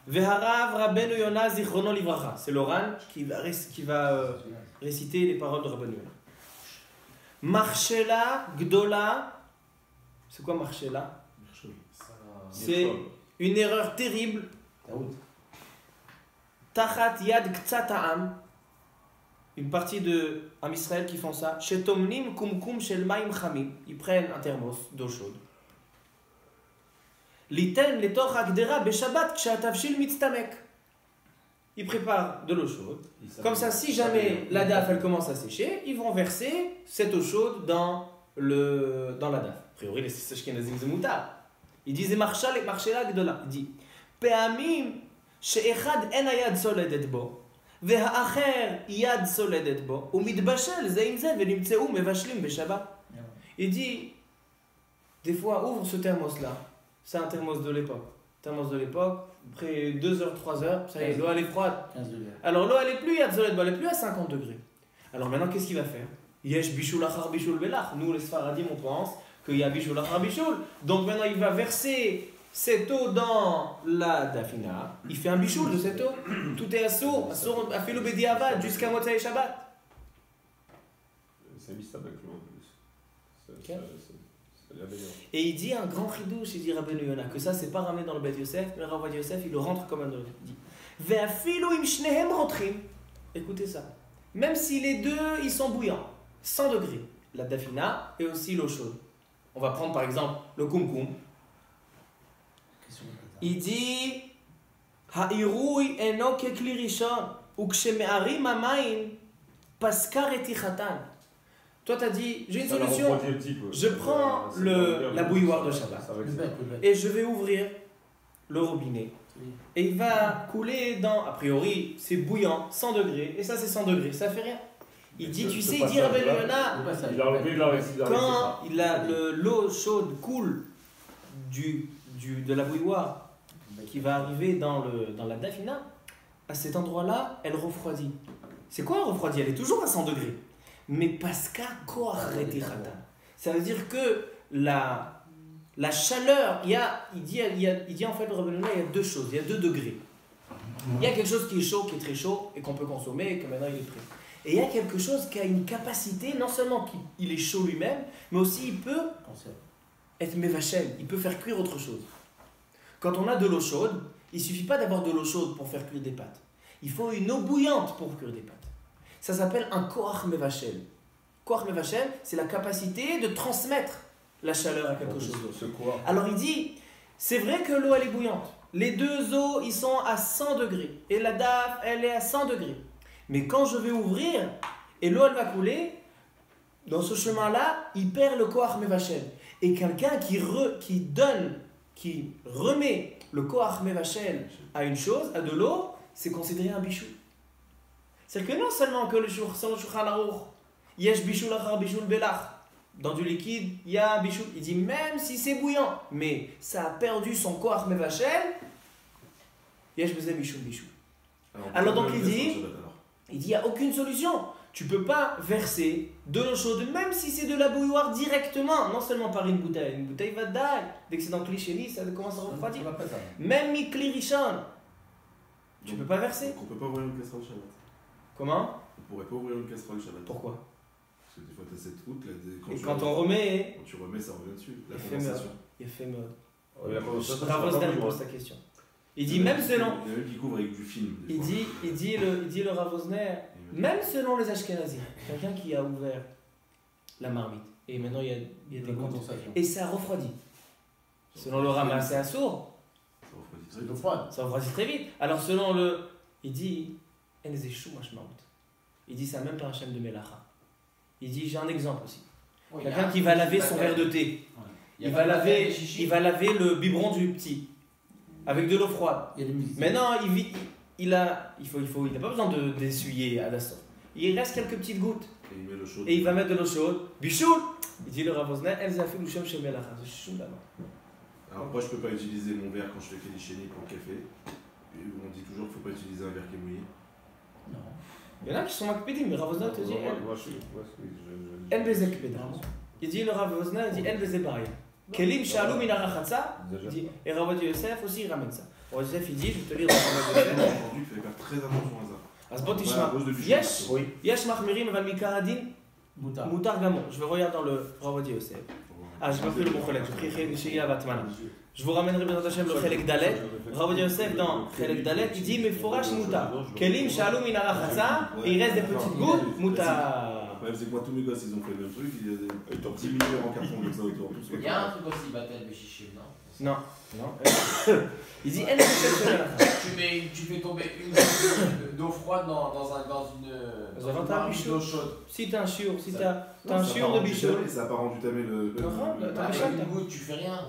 [SPEAKER 1] Veharav Rabbeinu Yona Zichrono Livracha. C'est le Ran qui va réciter les paroles de Rabbeinu Yona. Marshela Gdola. C'est quoi Marshela? C'est une erreur terrible. Tachat Yad Ktsat Ha'am. Une partie de Am Israël qui font ça. Shetomnim kumkum shel maim chamim. Ils prennent un thermos d'eau chaude. Liten letoch agdera beshabbat kshatavshil mitztamek. Ils préparent de l'eau chaude. Comme ça, si jamais la daf elle commence à sécher, ils vont verser cette eau chaude dans la daf. A priori, les Ashkenazim zemoutar. Ils disent marshela gdola. Il dit pe'amim she'echad en hayad soledet bo. והאחר יד סולדת בו, ומתבשל זה עם זה, ונמצאו מבשלים בשבת. Il dit, des fois, ouvre ce thermos-là. C'est un thermos de l'époque. Thermos de l'époque, après 2 heures, 3 heures, ça y est, l'eau elle est froide. Alors l'eau elle est plus, yad solet, elle est plus à 50 degrés. Alors maintenant, qu'est-ce qu'il va faire? Yesh bishul achar bishul belach. Nous, les Sfaradim, on pense qu'il y a bishul achar bishul. Donc maintenant, il va verser cette eau dans la dafina, il fait un bichoul de cette eau. Tout est assourd, à filo bediavad jusqu'à Motzei Shabbat.
[SPEAKER 5] C'est Mistabek, en plus.
[SPEAKER 1] Et il dit un grand chidouche, il dit Rabbeinu Yona, que ça c'est pas ramené dans le Bet Yosef, mais Rav Ovadia Yosef il le rentre comme un autre. Il dit Ve'afilu im shnehem rotrim. Écoutez ça. Même si les deux ils sont bouillants, 100 degrés, la dafina et aussi l'eau chaude. On va prendre par exemple le kumkum. Il dit Ha'irui eno kekli rishon uksheme'arim hamayim paskar etichatan. Toi t'as dit j'ai une solution. Je prends la bouilloire de Shabbat et je vais ouvrir le robinet et il va couler dans, a priori c'est bouillant, 100 degrés et ça c'est 100 degrés, ça fait rien. Il dit tu sais, il dit Rabbeinu Yona, quand l'eau chaude coule de la bouilloire qui va arriver dans la dafina, à cet endroit-là, elle refroidit. C'est quoi elle refroidit? Elle est toujours à 100 degrés. Mais paska koach retichata. Ça veut dire que la chaleur, il dit en fait, le Rabbeinu Yona, il y a deux choses, il y a 2 degrés. Il y a quelque chose qui est chaud, qui est très chaud, et qu'on peut consommer, et que maintenant il est prêt. Et il y a quelque chose qui a une capacité, non seulement qu'il est chaud lui-même, mais aussi il peut être mevachel, il peut faire cuire autre chose. Quand on a de l'eau chaude, il ne suffit pas d'avoir de l'eau chaude pour faire cuire des pâtes. Il faut une eau bouillante pour cuire des pâtes. Ça s'appelle un koach mevachel. Koach mevachel, c'est la capacité de transmettre la chaleur à quelque chose d'autre. Alors il dit, c'est vrai que l'eau elle est bouillante. Les deux eaux, ils sont à 100 degrés. Et la daf, elle est à 100 degrés. Mais quand je vais ouvrir, et l'eau elle va couler, dans ce chemin-là, il perd le koach mevachel. Et quelqu'un qui remet le koach mevachel à une chose, à de l'eau, c'est considéré un bichou. C'est-à-dire que non seulement que selon le Shulchan Aruch, yesh bichou lachar bichou belach, dans du liquide, il y a un bichou. Il dit même si c'est bouillant, mais ça a perdu son koach mevachel, yesh bezeh bichou bichou. Alors donc il dit, il n'y a aucune solution. Tu ne peux pas verser de l'eau chaude, même si c'est de la bouilloire directement, non seulement par une bouteille va daille. Dès que c'est dans le cliché, ça commence à refroidir. Même Mikli Rishon, tu ne peux pas verser.
[SPEAKER 6] Donc on ne peut pas ouvrir une casserole Shabbat.
[SPEAKER 1] Comment?
[SPEAKER 6] On ne pourrait pas ouvrir une casserole Shabbat.
[SPEAKER 1] Pourquoi?
[SPEAKER 6] Parce que des fois tu as cette route là.
[SPEAKER 1] Et quand on remet.
[SPEAKER 6] Quand tu remets, ça revient dessus. La
[SPEAKER 1] Il
[SPEAKER 6] condensation.
[SPEAKER 1] fait mode.
[SPEAKER 5] La condensation,
[SPEAKER 1] Ravos pose ta question. Il dit même selon.
[SPEAKER 6] Il y en a même qui couvrent avec du film. des
[SPEAKER 1] Il
[SPEAKER 6] fois.
[SPEAKER 1] dit le Rav Osner, même selon les Ashkenazim, quelqu'un qui a ouvert la marmite et maintenant il y a des
[SPEAKER 3] La
[SPEAKER 1] gouttes
[SPEAKER 3] condensation.
[SPEAKER 1] et ça refroidit. Selon le Rama, c'est assourd,
[SPEAKER 6] Ça refroidit très
[SPEAKER 3] C'est
[SPEAKER 6] vite.
[SPEAKER 3] l'eau froide.
[SPEAKER 1] ça refroidit très vite. Alors selon le. Il dit, il dit ça même pas Hachem de Melacha. Il dit, j'ai un exemple aussi.
[SPEAKER 7] Oui, il y a
[SPEAKER 1] Quelqu'un
[SPEAKER 7] un
[SPEAKER 1] qui va
[SPEAKER 7] truc
[SPEAKER 1] laver
[SPEAKER 7] qui
[SPEAKER 1] son
[SPEAKER 7] va
[SPEAKER 1] verre de
[SPEAKER 7] faire-
[SPEAKER 1] thé.
[SPEAKER 7] Il y a
[SPEAKER 1] Il
[SPEAKER 7] pas
[SPEAKER 1] va,
[SPEAKER 7] de
[SPEAKER 1] laver,
[SPEAKER 7] bataille, chichi.
[SPEAKER 1] il va laver le biberon du petit avec de l'eau froide.
[SPEAKER 3] Il y a des musiques.
[SPEAKER 1] Maintenant, il n'a pas besoin d'essuyer à la sorte. Il reste quelques petites gouttes
[SPEAKER 6] Et il met l'eau chaude.
[SPEAKER 1] et il va mettre de l'eau chaude. Bichoul. Il dit le Rav Osner, elles a fait l'ouchem chez Melacha. C'est chou là-bas.
[SPEAKER 6] Alors moi je peux pas utiliser mon verre quand je fais Kélichéni pour le café. Et on dit toujours qu'il faut pas utiliser un verre qui est mouillé.
[SPEAKER 3] Non.
[SPEAKER 1] Il y en a qui sont makpédim, mais Rav Osner te dit,
[SPEAKER 5] Moi, je
[SPEAKER 1] elle baisait kpédim. Il dit le Rav Osner, il dit, elle baisait pareil. Kelim shalom min arachatza. Il dit, et Rav Yosef aussi il ramène ça. Rav Yosef il dit, je vais te lire dans Rav Yosef.
[SPEAKER 6] Aujourd'hui il fallait faire très attention à ça.
[SPEAKER 1] אז בוא
[SPEAKER 6] Ouais, à
[SPEAKER 1] תשמע,
[SPEAKER 6] cause de Bichon.
[SPEAKER 1] יש,
[SPEAKER 5] Oui.
[SPEAKER 1] יש מחמירים אבל מעיקר הדין
[SPEAKER 3] Moutarde.
[SPEAKER 1] מותר גמור. Je vais regarder dans le Rav Yosef. Ah, j'ai pas pris le bon collègue, j'ai pris chez Yila Batman. Je vous ramènerai bien Hachem le Chelek Dalet. Rav Yosef dans Chelek Dalet, il dit מפורש מותר. כלים שעלו מן הרחצה, et il reste des petites gouttes, מותר.
[SPEAKER 6] Le problème c'est que moi tous mes gosses ils ont fait le même truc, il y a des 10 millions en carton comme ça autour.
[SPEAKER 7] Il y a un truc aussi, Batel Béchichim, non?
[SPEAKER 1] Non, non. Il dit elle
[SPEAKER 7] Tu fais tomber une goutte d'eau froide dans
[SPEAKER 1] Dans un
[SPEAKER 7] une
[SPEAKER 1] tas
[SPEAKER 7] marmite
[SPEAKER 1] bichou.
[SPEAKER 7] d'eau chaude.
[SPEAKER 1] Si t'as un chiur, si t'as un
[SPEAKER 6] Ça
[SPEAKER 1] chiur
[SPEAKER 6] part
[SPEAKER 1] de
[SPEAKER 6] en
[SPEAKER 1] bichot.
[SPEAKER 6] Et ça part en entamé le.
[SPEAKER 1] T'as
[SPEAKER 7] Avec
[SPEAKER 1] un
[SPEAKER 7] une
[SPEAKER 1] chat,
[SPEAKER 7] goutte, tu fais rien.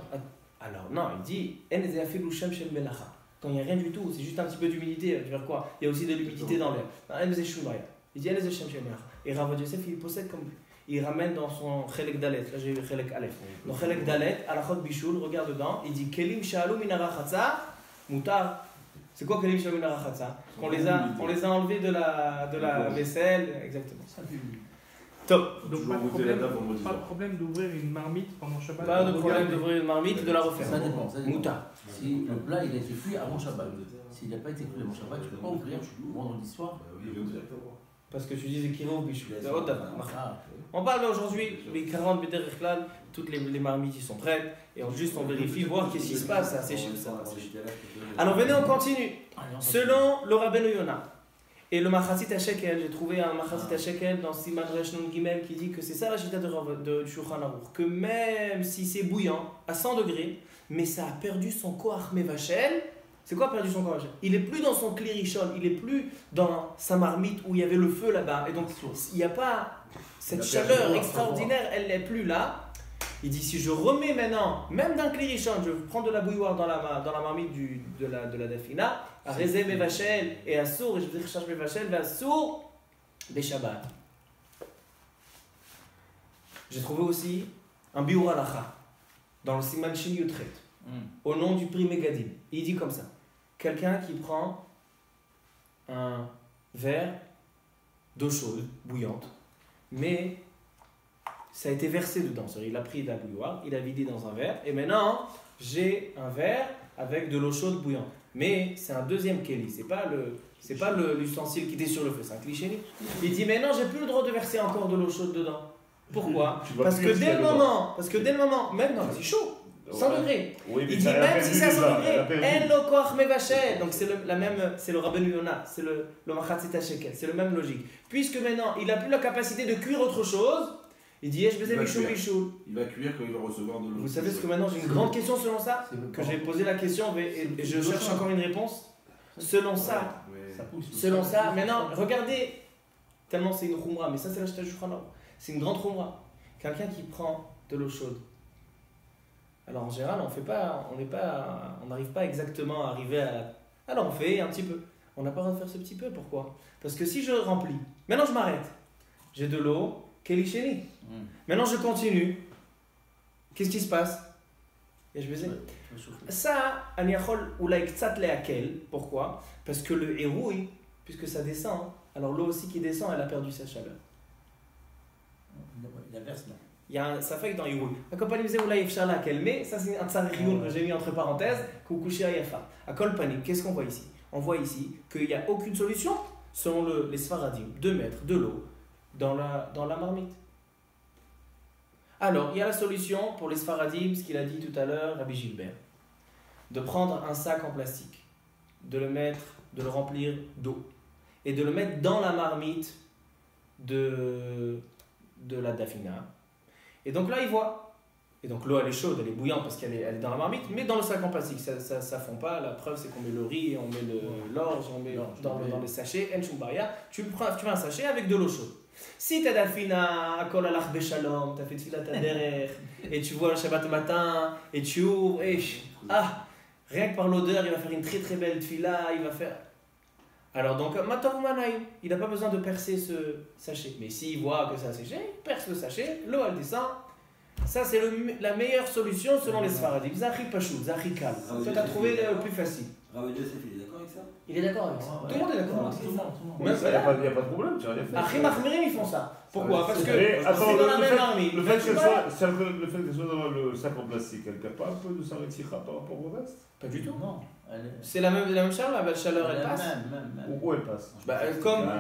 [SPEAKER 1] Alors non, il dit En ze afilu shem shel melacha. Quand il n'y a rien du tout, c'est juste un petit peu d'humidité, tu veux dire quoi? Il y a aussi de l'humidité dans l'air. En ze shum rien. Il dit En ze shem shel melacha. Et Rav Yosef il possède comme lui. Il ramène dans son Chelek Dalet, là j'ai eu Chelek Aleph. Dans Chelek Dalet, Alachot Bishul, regarde dedans, il dit Kelim Shalom min arachatza, mutar. C'est quoi Kelim Shalom min arachatza? On les a enlevés de la vaisselle, exactement.
[SPEAKER 3] Ça pue.
[SPEAKER 1] Top.
[SPEAKER 4] Donc
[SPEAKER 6] Toujours
[SPEAKER 4] pas de
[SPEAKER 6] goûter la
[SPEAKER 4] problème,
[SPEAKER 6] table vendredi
[SPEAKER 4] pas de
[SPEAKER 6] soir.
[SPEAKER 4] problème d'ouvrir une marmite pendant Shabbat.
[SPEAKER 1] Pas de problème d'ouvrir une marmite et de la refaire.
[SPEAKER 3] Ça dépend. Ça dépend.
[SPEAKER 1] Mutar.
[SPEAKER 3] Si le plat il a été cuit avant Shabbat, s'il n'a pas été cuit avant Shabbat, tu ne peux pas ouvrir vendredi soir.
[SPEAKER 6] Bah oui, directement.
[SPEAKER 1] Parce que tu disais Kiro Bishul. C'est autre affaire.
[SPEAKER 3] Ah,
[SPEAKER 1] On parle aujourd'hui, les 40 Bederich Klal, toutes les marmites ils sont prêtes, et on vérifie, voir qu'est-ce qui se passe, c'est assez chaud ça. Alors venez, on continue. Selon le Rabbeinu Yonah et le Machatzit HaShekel, j'ai trouvé un Machatzit HaShekel dans Siman Resh Nun Gimel qui dit que c'est ça la chita de Shulchan Aruch, que même si c'est bouillant à 100 degrés, mais ça a perdu son koach mevachel. C'est quoi perdu son koach? Il est plus dans son klirishon, il est plus dans sa marmite où il y avait le feu là-bas, et donc il n'y a pas cette chaleur extraordinaire, elle n'est plus là. Il dit si je remets maintenant, même d'un klirishon, je prends de la bouilloire dans la marmite de la dafina, à Rezé Mevachel et à Sour, et je vais dire Chash Mevachel, à Sour, des Shabbat. J'ai trouvé aussi un biur halacha dans le Siman Shin Yutret, au nom du prix Megadim. Il dit comme ça quelqu'un qui prend un verre d'eau chaude, bouillante, mais ça a été versé dedans. C'est-à-dire, il a pris de la bouilloire, il a vidé dans un verre, et maintenant, j'ai un verre avec de l'eau chaude bouillante. Mais c'est un deuxième keli, c'est pas l'ustensile qui était sur le feu, c'est un cliché. Il dit, mais non, j'ai plus le droit de verser encore de l'eau chaude dedans. Pourquoi? Parce que dès le moment, même non, c'est chaud, 100 degrés.
[SPEAKER 5] Oui,
[SPEAKER 1] Il dit même si c'est à 100 degrés, en lo koach mevachel. Donc c'est le Rabbeinu Yonah, c'est le Machatzit HaShekel, c'est le même logique. Puisque maintenant il n'a plus la capacité de cuire autre chose, il dit je faisais bichou bichou.
[SPEAKER 6] Il va cuire quand il va recevoir de l'eau.
[SPEAKER 1] Vous savez ce que maintenant j'ai une grande question selon ça,
[SPEAKER 3] c'est le
[SPEAKER 1] que j'ai posé la question et je cherche encore une réponse. Selon ça,
[SPEAKER 3] ça pousse.
[SPEAKER 1] selon ça, maintenant regardez, tellement c'est une khumra, mais ça c'est la Shita Shulchan Aruch. C'est une grande khumra. Quelqu'un qui prend de l'eau chaude. Alors en général, on n'arrive pas exactement à arriver à... Alors on fait un petit peu. On n'a pas le droit de faire ce petit peu, pourquoi? Parce que si je remplis, maintenant je m'arrête. J'ai de l'eau, Kelisheni. Maintenant je continue. Qu'est-ce qui se passe? Et je vais dire, ça, Aniachol ou Laiktsat Leakel. Pourquoi? Parce que le hérouille, puisque ça descend, alors l'eau aussi qui descend, elle a perdu sa chaleur.
[SPEAKER 3] Il inverse, non.
[SPEAKER 1] Il y a un safek dans Yirou. Accompagné de Oula Yefshala qu'elle met, ça c'est un tsariyun que j'ai mis entre parenthèses, Kukushia Yafa. À Kolpanim, qu'est-ce qu'on voit ici? On voit ici qu'il n'y a aucune solution, selon les Sfaradim, de mettre de l'eau dans la marmite. Alors, il y a la solution pour les Sfaradim, ce qu'il a dit tout à l'heure, Rabbi Gilbert, de prendre un sac en plastique de le remplir d'eau et de le mettre dans la marmite de la dafina. Et donc là, il voit. Et donc l'eau, elle est chaude, elle est bouillante parce qu'elle est dans la marmite, mais dans le sac en plastique, ça fond pas. La preuve, c'est qu'on met le riz, on met l'orge, on met dans les sachets. En shumbaya, tu mets un sachet avec de l'eau chaude. Si tu as dafina, kol alach beshalom, tu as fait tfilat derrière, et tu vois le Shabbat matin, et tu ouvres, et rien que par l'odeur, il va faire une très très belle tfila, il va faire. Alors donc, mator manaï, il n'a pas besoin de percer ce sachet. Mais s'il voit que ça a séché, il perce le sachet, l'eau elle descend. Ça c'est la meilleure solution selon les Sfaradim. Zahri Pashou, Zahri Kal. Ça t'as trouvé le plus facile.
[SPEAKER 2] Rabbi Yosef, il est d'accord avec ça?
[SPEAKER 1] Il est d'accord avec ça. Tout le monde est d'accord avec ça.
[SPEAKER 3] Tout le monde.
[SPEAKER 5] Il n'y a pas de problème, tu n'as rien fait.
[SPEAKER 1] Achim Achmerim, ils font ça. Pourquoi? Parce que
[SPEAKER 5] Mais
[SPEAKER 1] c'est
[SPEAKER 5] attends,
[SPEAKER 1] dans la même marmite.
[SPEAKER 5] le fait qu'elle soit dans le sac en plastique, elle ne perd pas un peu de sa rétira par rapport au reste?
[SPEAKER 1] Pas du tout.
[SPEAKER 3] Non.
[SPEAKER 1] C'est la même chaleur, la chaleur elle passe.
[SPEAKER 5] Où elle passe?
[SPEAKER 1] Comme.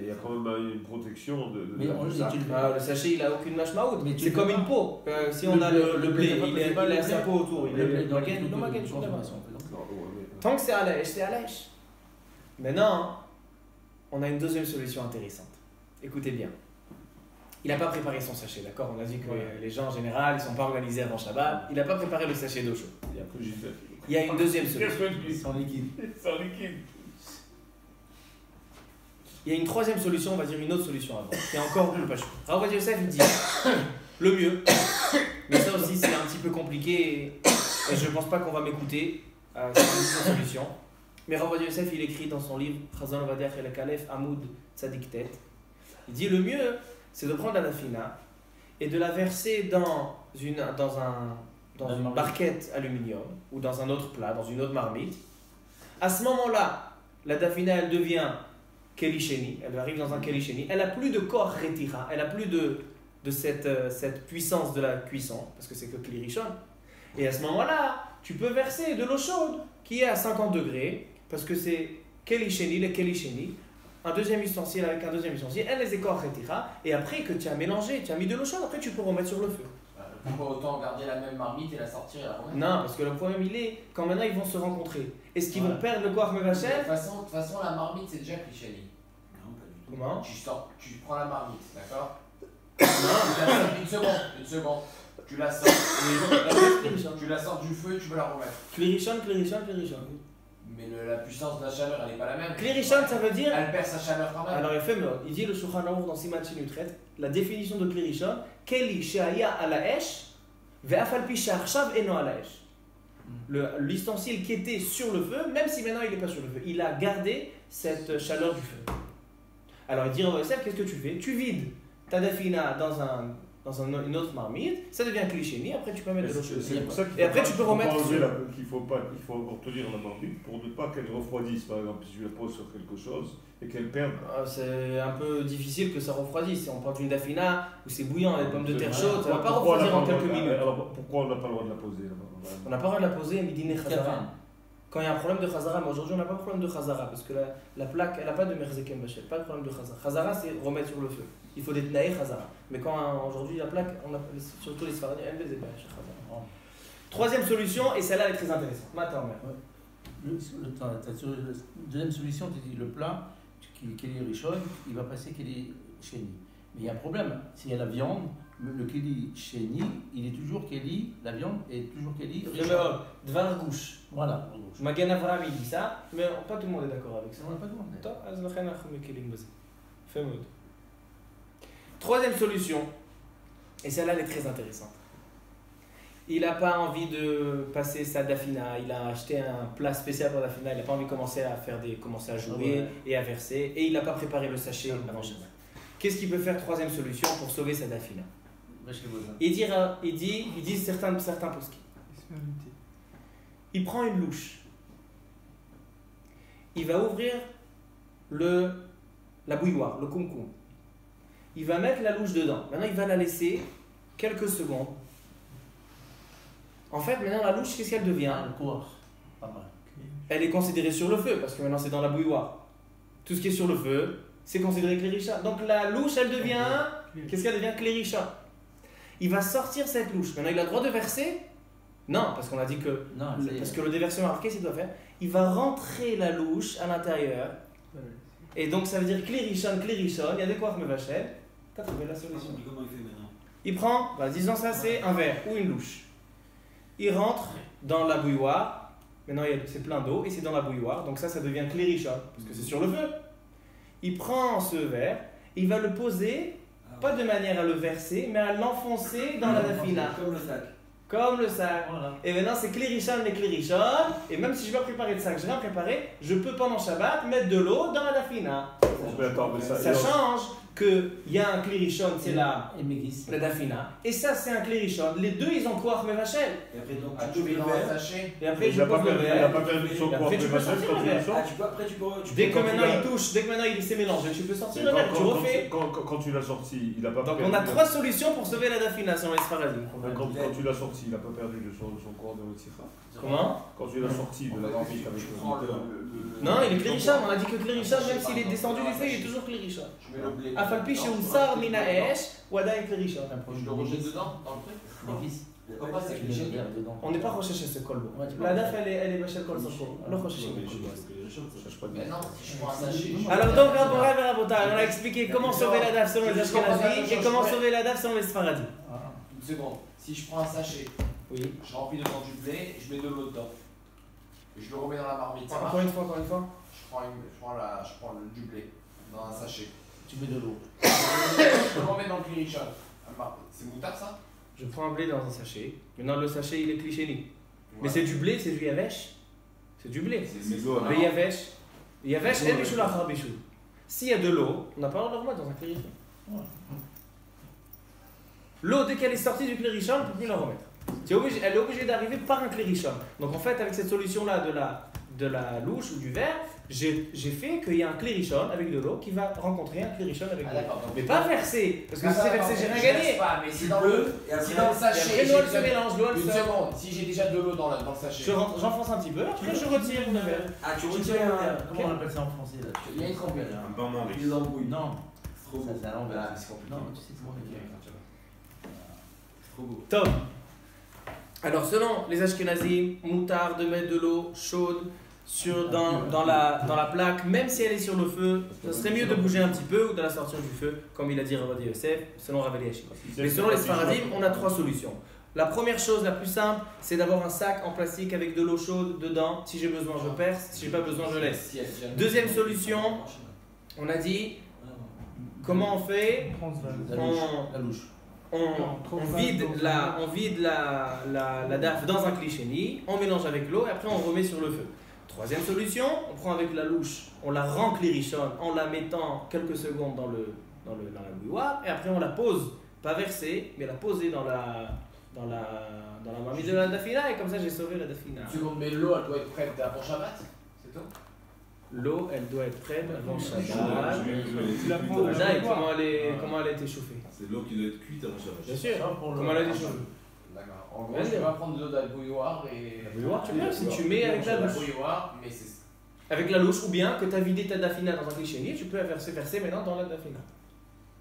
[SPEAKER 5] Il y a quand même une protection de
[SPEAKER 3] Mais on
[SPEAKER 5] ça.
[SPEAKER 1] Le sachet il a aucune mashmaout.
[SPEAKER 3] Mais tu
[SPEAKER 1] C'est
[SPEAKER 3] le
[SPEAKER 1] comme
[SPEAKER 3] fais
[SPEAKER 1] une
[SPEAKER 3] pas.
[SPEAKER 1] peau. Si on a le blé, il a sa peau autour.
[SPEAKER 3] Le blé dans
[SPEAKER 1] Magen,
[SPEAKER 3] les
[SPEAKER 1] non, Magen, je suis d'accord.
[SPEAKER 5] Non,
[SPEAKER 1] Tant que c'est à l'èche, c'est à l'èche. Maintenant, on a une deuxième solution intéressante. Écoutez bien. Il n'a pas préparé son sachet, d'accord? On a dit que les gens en général, ils ne sont pas organisés avant Shabbat. Il n'a pas préparé le sachet d'eau chaude.
[SPEAKER 5] Et après, j'ai fait.
[SPEAKER 1] Il y a une deuxième solution.
[SPEAKER 3] Sans liquide.
[SPEAKER 5] Sans liquide.
[SPEAKER 1] Il y a une troisième solution, on va dire une autre solution avant, qui est encore plus pas chaud. Rav Yosef, il dit le mieux, mais ça aussi c'est un petit peu compliqué et je ne pense pas qu'on va m'écouter. C'est une solution. Mais Rav Yosef, il écrit dans son livre Chazon Ovadia El Kalef Amoud Tzadik Tet. Il dit le mieux, c'est de prendre la dafina et de la verser dans une barquette aluminium ou dans un autre plat, dans une autre marmite. À ce moment-là, la dafina, elle devient kelisheni, elle arrive dans un kelisheni. Elle n'a plus de koach retira, elle n'a plus de cette puissance de la cuisson, parce que c'est que klirishon. Et à ce moment-là, tu peux verser de l'eau chaude qui est à 50 degrés, parce que c'est kelisheni, le kelisheni. Un deuxième ustensile avec un deuxième ustensile, elle les koach retira. Et après que tu as mélangé, tu as mis de l'eau chaude, après tu peux remettre sur le feu.
[SPEAKER 7] Pourquoi autant garder la même marmite et la sortir et la remettre?
[SPEAKER 1] Non, parce que le problème il est quand maintenant ils vont se rencontrer. Est-ce qu'ils vont perdre le koach
[SPEAKER 7] De
[SPEAKER 1] mevachel?
[SPEAKER 7] toute façon, la marmite c'est déjà cliché.
[SPEAKER 2] Non, pas du tout.
[SPEAKER 1] Comment?
[SPEAKER 7] Tu prends la marmite, d'accord?
[SPEAKER 1] Non,
[SPEAKER 7] Une seconde. Tu la sors. Tu la sors du feu et tu veux la remettre.
[SPEAKER 1] Klirishon.
[SPEAKER 7] Mais la puissance de la chaleur, elle n'est pas la même.
[SPEAKER 1] Klirishon, ça veut dire.
[SPEAKER 7] Elle perd sa chaleur quand même.
[SPEAKER 1] Alors, il dit le Shulchan Aruch dans Siman Shinutret, la définition de Klirishon, Keli she'aya ala esh, ve'afal pi she'achshav eno ala esh. L'ustensile qui était sur le feu, même si maintenant il n'est pas sur le feu, il a gardé cette chaleur du feu. Alors, il dit Rav Yosef, qu'est-ce que tu fais? Tu vides ta dafina dans une autre marmite, ça devient cliché, après tu peux mettre de l'eau chaude.
[SPEAKER 5] C'est pour ça
[SPEAKER 1] Et après tu peux remettre
[SPEAKER 5] qu'il faut encore tenir la marmite pour ne pas qu'elle refroidisse, par exemple, si tu la poses sur quelque chose et qu'elle perde.
[SPEAKER 1] C'est un peu difficile que ça refroidisse. Si on prend une dafina où c'est bouillant, des pommes de terre chaudes, ça ne va pas refroidir en quelques minutes.
[SPEAKER 5] Alors pourquoi on n'a pas le droit de la poser
[SPEAKER 1] On n'a pas le droit de la poser à midi chazara. Quand il y a un problème de chazara, mais aujourd'hui on n'a pas de problème de chazara parce que la plaque, elle n'a pas de merzekem bachel, pas de problème de chazara. Chazara c'est remettre sur le feu. Il faut des tnaï chazara. Mais quand aujourd'hui la plaque, surtout les Sfaradiens, elles les bâches chazara. Troisième solution, et celle-là elle est très intéressante. Maintenant,
[SPEAKER 3] Deuxième solution, tu dis le plat, Keli Rishon, il va passer Keli Sheni. Mais il y a un problème, s'il y a la viande, le Keli Sheni, il est toujours Keli, la viande est toujours Keli Rishon.
[SPEAKER 1] Dvar gouche.
[SPEAKER 3] Voilà.
[SPEAKER 1] Magen Avraham il dit ça, mais pas tout le monde est d'accord avec ça.
[SPEAKER 3] On n'a pas demandé.
[SPEAKER 1] Troisième solution, et celle-là elle est très intéressante. Il n'a pas envie de passer sa dafina, il a acheté un plat spécial pour la dafina, il n'a pas envie de commencer à jouer et à verser, et il n'a pas préparé le sachet avant Shabbat. Qu'est-ce qu'il peut faire? Troisième solution pour sauver sa dafina. Il dit certains poskim. Il prend une louche. Il va ouvrir la bouilloire, le koum-koum. Il va mettre la louche dedans. Maintenant, il va la laisser quelques secondes. En fait, maintenant, la louche, qu'est-ce qu'elle devient? Elle est considérée sur le feu, parce que maintenant, c'est dans la bouilloire. Tout ce qui est sur le feu, c'est considéré cléricha. Donc, la louche, elle devient... Qu'est-ce qu'elle devient? Cléricha. Il va sortir cette louche. Maintenant, il a le droit de verser Non, parce qu'on a dit que.
[SPEAKER 3] Non,
[SPEAKER 1] Parce que le déversement marqué, c'est qu'il doit faire. Il va rentrer la louche à l'intérieur. Et donc ça veut dire Klirishon. Il y a des quoi me vachel. T'as trouvé la solution.
[SPEAKER 2] Comment il fait maintenant?
[SPEAKER 1] Il prend, bah, disons ça, c'est un verre ou une louche. Il rentre dans la bouilloire. Maintenant, c'est plein d'eau et c'est dans la bouilloire. Donc ça devient Klirishon. Parce que c'est sur le feu. Il prend ce verre. Il va le poser, pas de manière à le verser, mais à l'enfoncer dans la dafina.
[SPEAKER 2] Comme le sac.
[SPEAKER 1] Comme le sac.
[SPEAKER 3] Voilà.
[SPEAKER 1] Et maintenant c'est Klirishon et Klirishon. Et même si je vais pas préparer de sac, je vais rien préparer, je peux pendant Shabbat mettre de l'eau dans la dafina.
[SPEAKER 5] Mais attends, mais
[SPEAKER 1] Ça change qu'il y a un Klirishon, c'est la
[SPEAKER 3] Megis.
[SPEAKER 1] dafina. Et ça c'est un Klirishon. Les deux ils ont quoi Mevachel.
[SPEAKER 2] Et après, donc,
[SPEAKER 7] Ah,
[SPEAKER 2] tu
[SPEAKER 7] tu
[SPEAKER 2] mets
[SPEAKER 7] mets
[SPEAKER 2] le
[SPEAKER 7] dans un
[SPEAKER 2] verre.
[SPEAKER 7] sachet.
[SPEAKER 1] Et après
[SPEAKER 5] il
[SPEAKER 1] je
[SPEAKER 5] n'a pas
[SPEAKER 1] pose le
[SPEAKER 5] perdu, il a
[SPEAKER 1] verre.
[SPEAKER 5] pas perdu son
[SPEAKER 1] Et
[SPEAKER 5] corps
[SPEAKER 1] après, tu
[SPEAKER 5] de
[SPEAKER 1] peux
[SPEAKER 5] Marcel
[SPEAKER 1] sortir
[SPEAKER 5] quand
[SPEAKER 1] le
[SPEAKER 5] il
[SPEAKER 1] verre.
[SPEAKER 5] le sort.
[SPEAKER 2] Après, tu peux.
[SPEAKER 1] Dès que
[SPEAKER 5] Quand
[SPEAKER 1] maintenant
[SPEAKER 5] tu l'as-
[SPEAKER 1] il touche, dès que maintenant il s'est mélangé, tu peux sortir le
[SPEAKER 5] Quand-
[SPEAKER 1] verre, tu
[SPEAKER 5] quand-
[SPEAKER 1] refais.
[SPEAKER 5] Quand tu l'as sorti, il n'a pas
[SPEAKER 1] Donc
[SPEAKER 5] perdu.
[SPEAKER 1] on a trois solutions pour sauver la dafina selon les Sfaradim.
[SPEAKER 5] Quand tu l'as sorti, il n'a pas perdu de son corps de Rotsicha.
[SPEAKER 1] Comment?
[SPEAKER 5] Quand tu l'as sorti de la marmite avec
[SPEAKER 7] Tu
[SPEAKER 5] le
[SPEAKER 7] prends
[SPEAKER 5] moteur.
[SPEAKER 1] Non, il est Klirishon. On a dit que Klirishon, même s'il est descendu du feu, il est toujours Klirishon.
[SPEAKER 7] Je mets le blé.
[SPEAKER 1] Afalpi chez Oussar Mina Esh, Wada et Klirishon.
[SPEAKER 7] Je le rejette dedans, dans le truc.
[SPEAKER 3] Megis.
[SPEAKER 7] Pourquoi pas, c'est
[SPEAKER 3] Il
[SPEAKER 7] cliché.
[SPEAKER 3] y a dedans.
[SPEAKER 1] On n'est pas recherché ce colbo.
[SPEAKER 3] Ouais, tu peux
[SPEAKER 1] La
[SPEAKER 3] pas.
[SPEAKER 1] daf, elle est Bachel Kol Soko. Alors recherché.
[SPEAKER 5] Cherche pas de
[SPEAKER 7] Mais non, si je prends un sachet.
[SPEAKER 1] Alors donc, Rabora Verabota, on a expliqué comment sauver la daf selon les Ashkenazis et comment sauver la daf selon les Sfaradim.
[SPEAKER 3] Ah.
[SPEAKER 7] Une seconde. Si je prends un sachet,
[SPEAKER 1] Oui.
[SPEAKER 7] je remplis dedans du blé, je mets de l'eau dedans. Et je le remets dans la marmite. Ça
[SPEAKER 1] Encore
[SPEAKER 7] marche.
[SPEAKER 1] une fois, encore une fois.
[SPEAKER 7] Je prends du blé dans un sachet.
[SPEAKER 3] Tu mets de l'eau.
[SPEAKER 7] Je le remets dans le Klirishon. C'est moutard ça?
[SPEAKER 1] Je prends un blé dans un sachet. Maintenant, le sachet, il est cliché. Mais c'est du blé, c'est du yavesh. C'est du blé.
[SPEAKER 6] C'est Migo,
[SPEAKER 1] Le yavesh. Yavesh et bichou la bichou. S'il y a de l'eau, on n'a pas le droit de le remettre dans un klirichon. L'eau, dès qu'elle est sortie du klirichon, on ne peut plus la remettre. Elle est obligée d'arriver par un klirichon. Donc en fait, avec cette solution-là de la louche ou du verre, j'ai fait qu'il y a un klirichon avec de l'eau qui va rencontrer un klirichon avec de
[SPEAKER 7] Ah
[SPEAKER 1] l'eau.
[SPEAKER 7] d'accord.
[SPEAKER 1] Mais pas versé, parce que si c'est versé, j'ai rien gagné.
[SPEAKER 7] Pas, mais si
[SPEAKER 2] Tu
[SPEAKER 7] dans
[SPEAKER 2] peux,
[SPEAKER 7] le,
[SPEAKER 2] et après,
[SPEAKER 7] si dans le sachet.
[SPEAKER 1] Après, l'eau, elle se mélange, l'eau, elle
[SPEAKER 7] Une
[SPEAKER 1] se...
[SPEAKER 7] seconde, si j'ai déjà de l'eau dans le sachet.
[SPEAKER 1] J'enfonce un petit peu, après je retire le verre.
[SPEAKER 2] Ah, tu
[SPEAKER 3] Tu
[SPEAKER 2] retires
[SPEAKER 3] tires
[SPEAKER 2] un.
[SPEAKER 3] Comment on appelle ça en français là
[SPEAKER 7] Il y a une trompette.
[SPEAKER 6] Un bain marie.
[SPEAKER 2] Les embrouilles.
[SPEAKER 3] Non.
[SPEAKER 2] C'est trop
[SPEAKER 3] Ça,
[SPEAKER 2] beau.
[SPEAKER 3] c'est à l'envers.
[SPEAKER 7] Ah, c'est compliqué.
[SPEAKER 3] Non, tu sais comment on dit.
[SPEAKER 2] C'est trop beau.
[SPEAKER 1] Tom. Alors selon les Ashkenazim, moutard de mettre de l'eau chaude dans la plaque, même si elle est sur le feu, ce serait mieux de bouger un petit peu ou de la sortir du feu, comme il a dit Rabbi Yosef, selon Rav Eliashib. Mais selon les Sfaradim, on a trois solutions. La première chose, la plus simple, c'est d'avoir un sac en plastique avec de l'eau chaude dedans. Si j'ai besoin, je perce. Si j'ai pas besoin, je laisse. Deuxième solution, on a dit, comment on fait?
[SPEAKER 3] La louche.
[SPEAKER 1] On vide la daf dans un clichéni, on mélange avec l'eau et après on remet sur le feu. Troisième solution, on prend avec la louche, on la rend clirichonne en la mettant quelques secondes dans la bouilloire et après on la pose, pas versée, mais la poser dans la marmite de la dafina et comme ça j'ai sauvé la dafina.
[SPEAKER 7] Une seconde, mais l'eau elle doit être prête avant Shabbat, c'est tout?
[SPEAKER 1] L'eau, elle doit être prête avant Shabbat.
[SPEAKER 4] Tu la prends dans
[SPEAKER 1] Jai,
[SPEAKER 4] le bois.
[SPEAKER 1] comment elle a été chauffée?
[SPEAKER 6] C'est l'eau qui doit être cuite avant Shabbat.
[SPEAKER 1] Bien sûr, comment elle a été chauffée?
[SPEAKER 7] D'accord. En gros, je vais pas prendre de l'eau dans la bouilloire et.
[SPEAKER 1] La bouilloire, tu peux, si tu mets avec la louche.
[SPEAKER 7] bouilloire, mais c'est.
[SPEAKER 1] Avec la louche, ou bien que tu as vidé ta dafina dans un clichénier, tu peux la verser maintenant dans la dafina.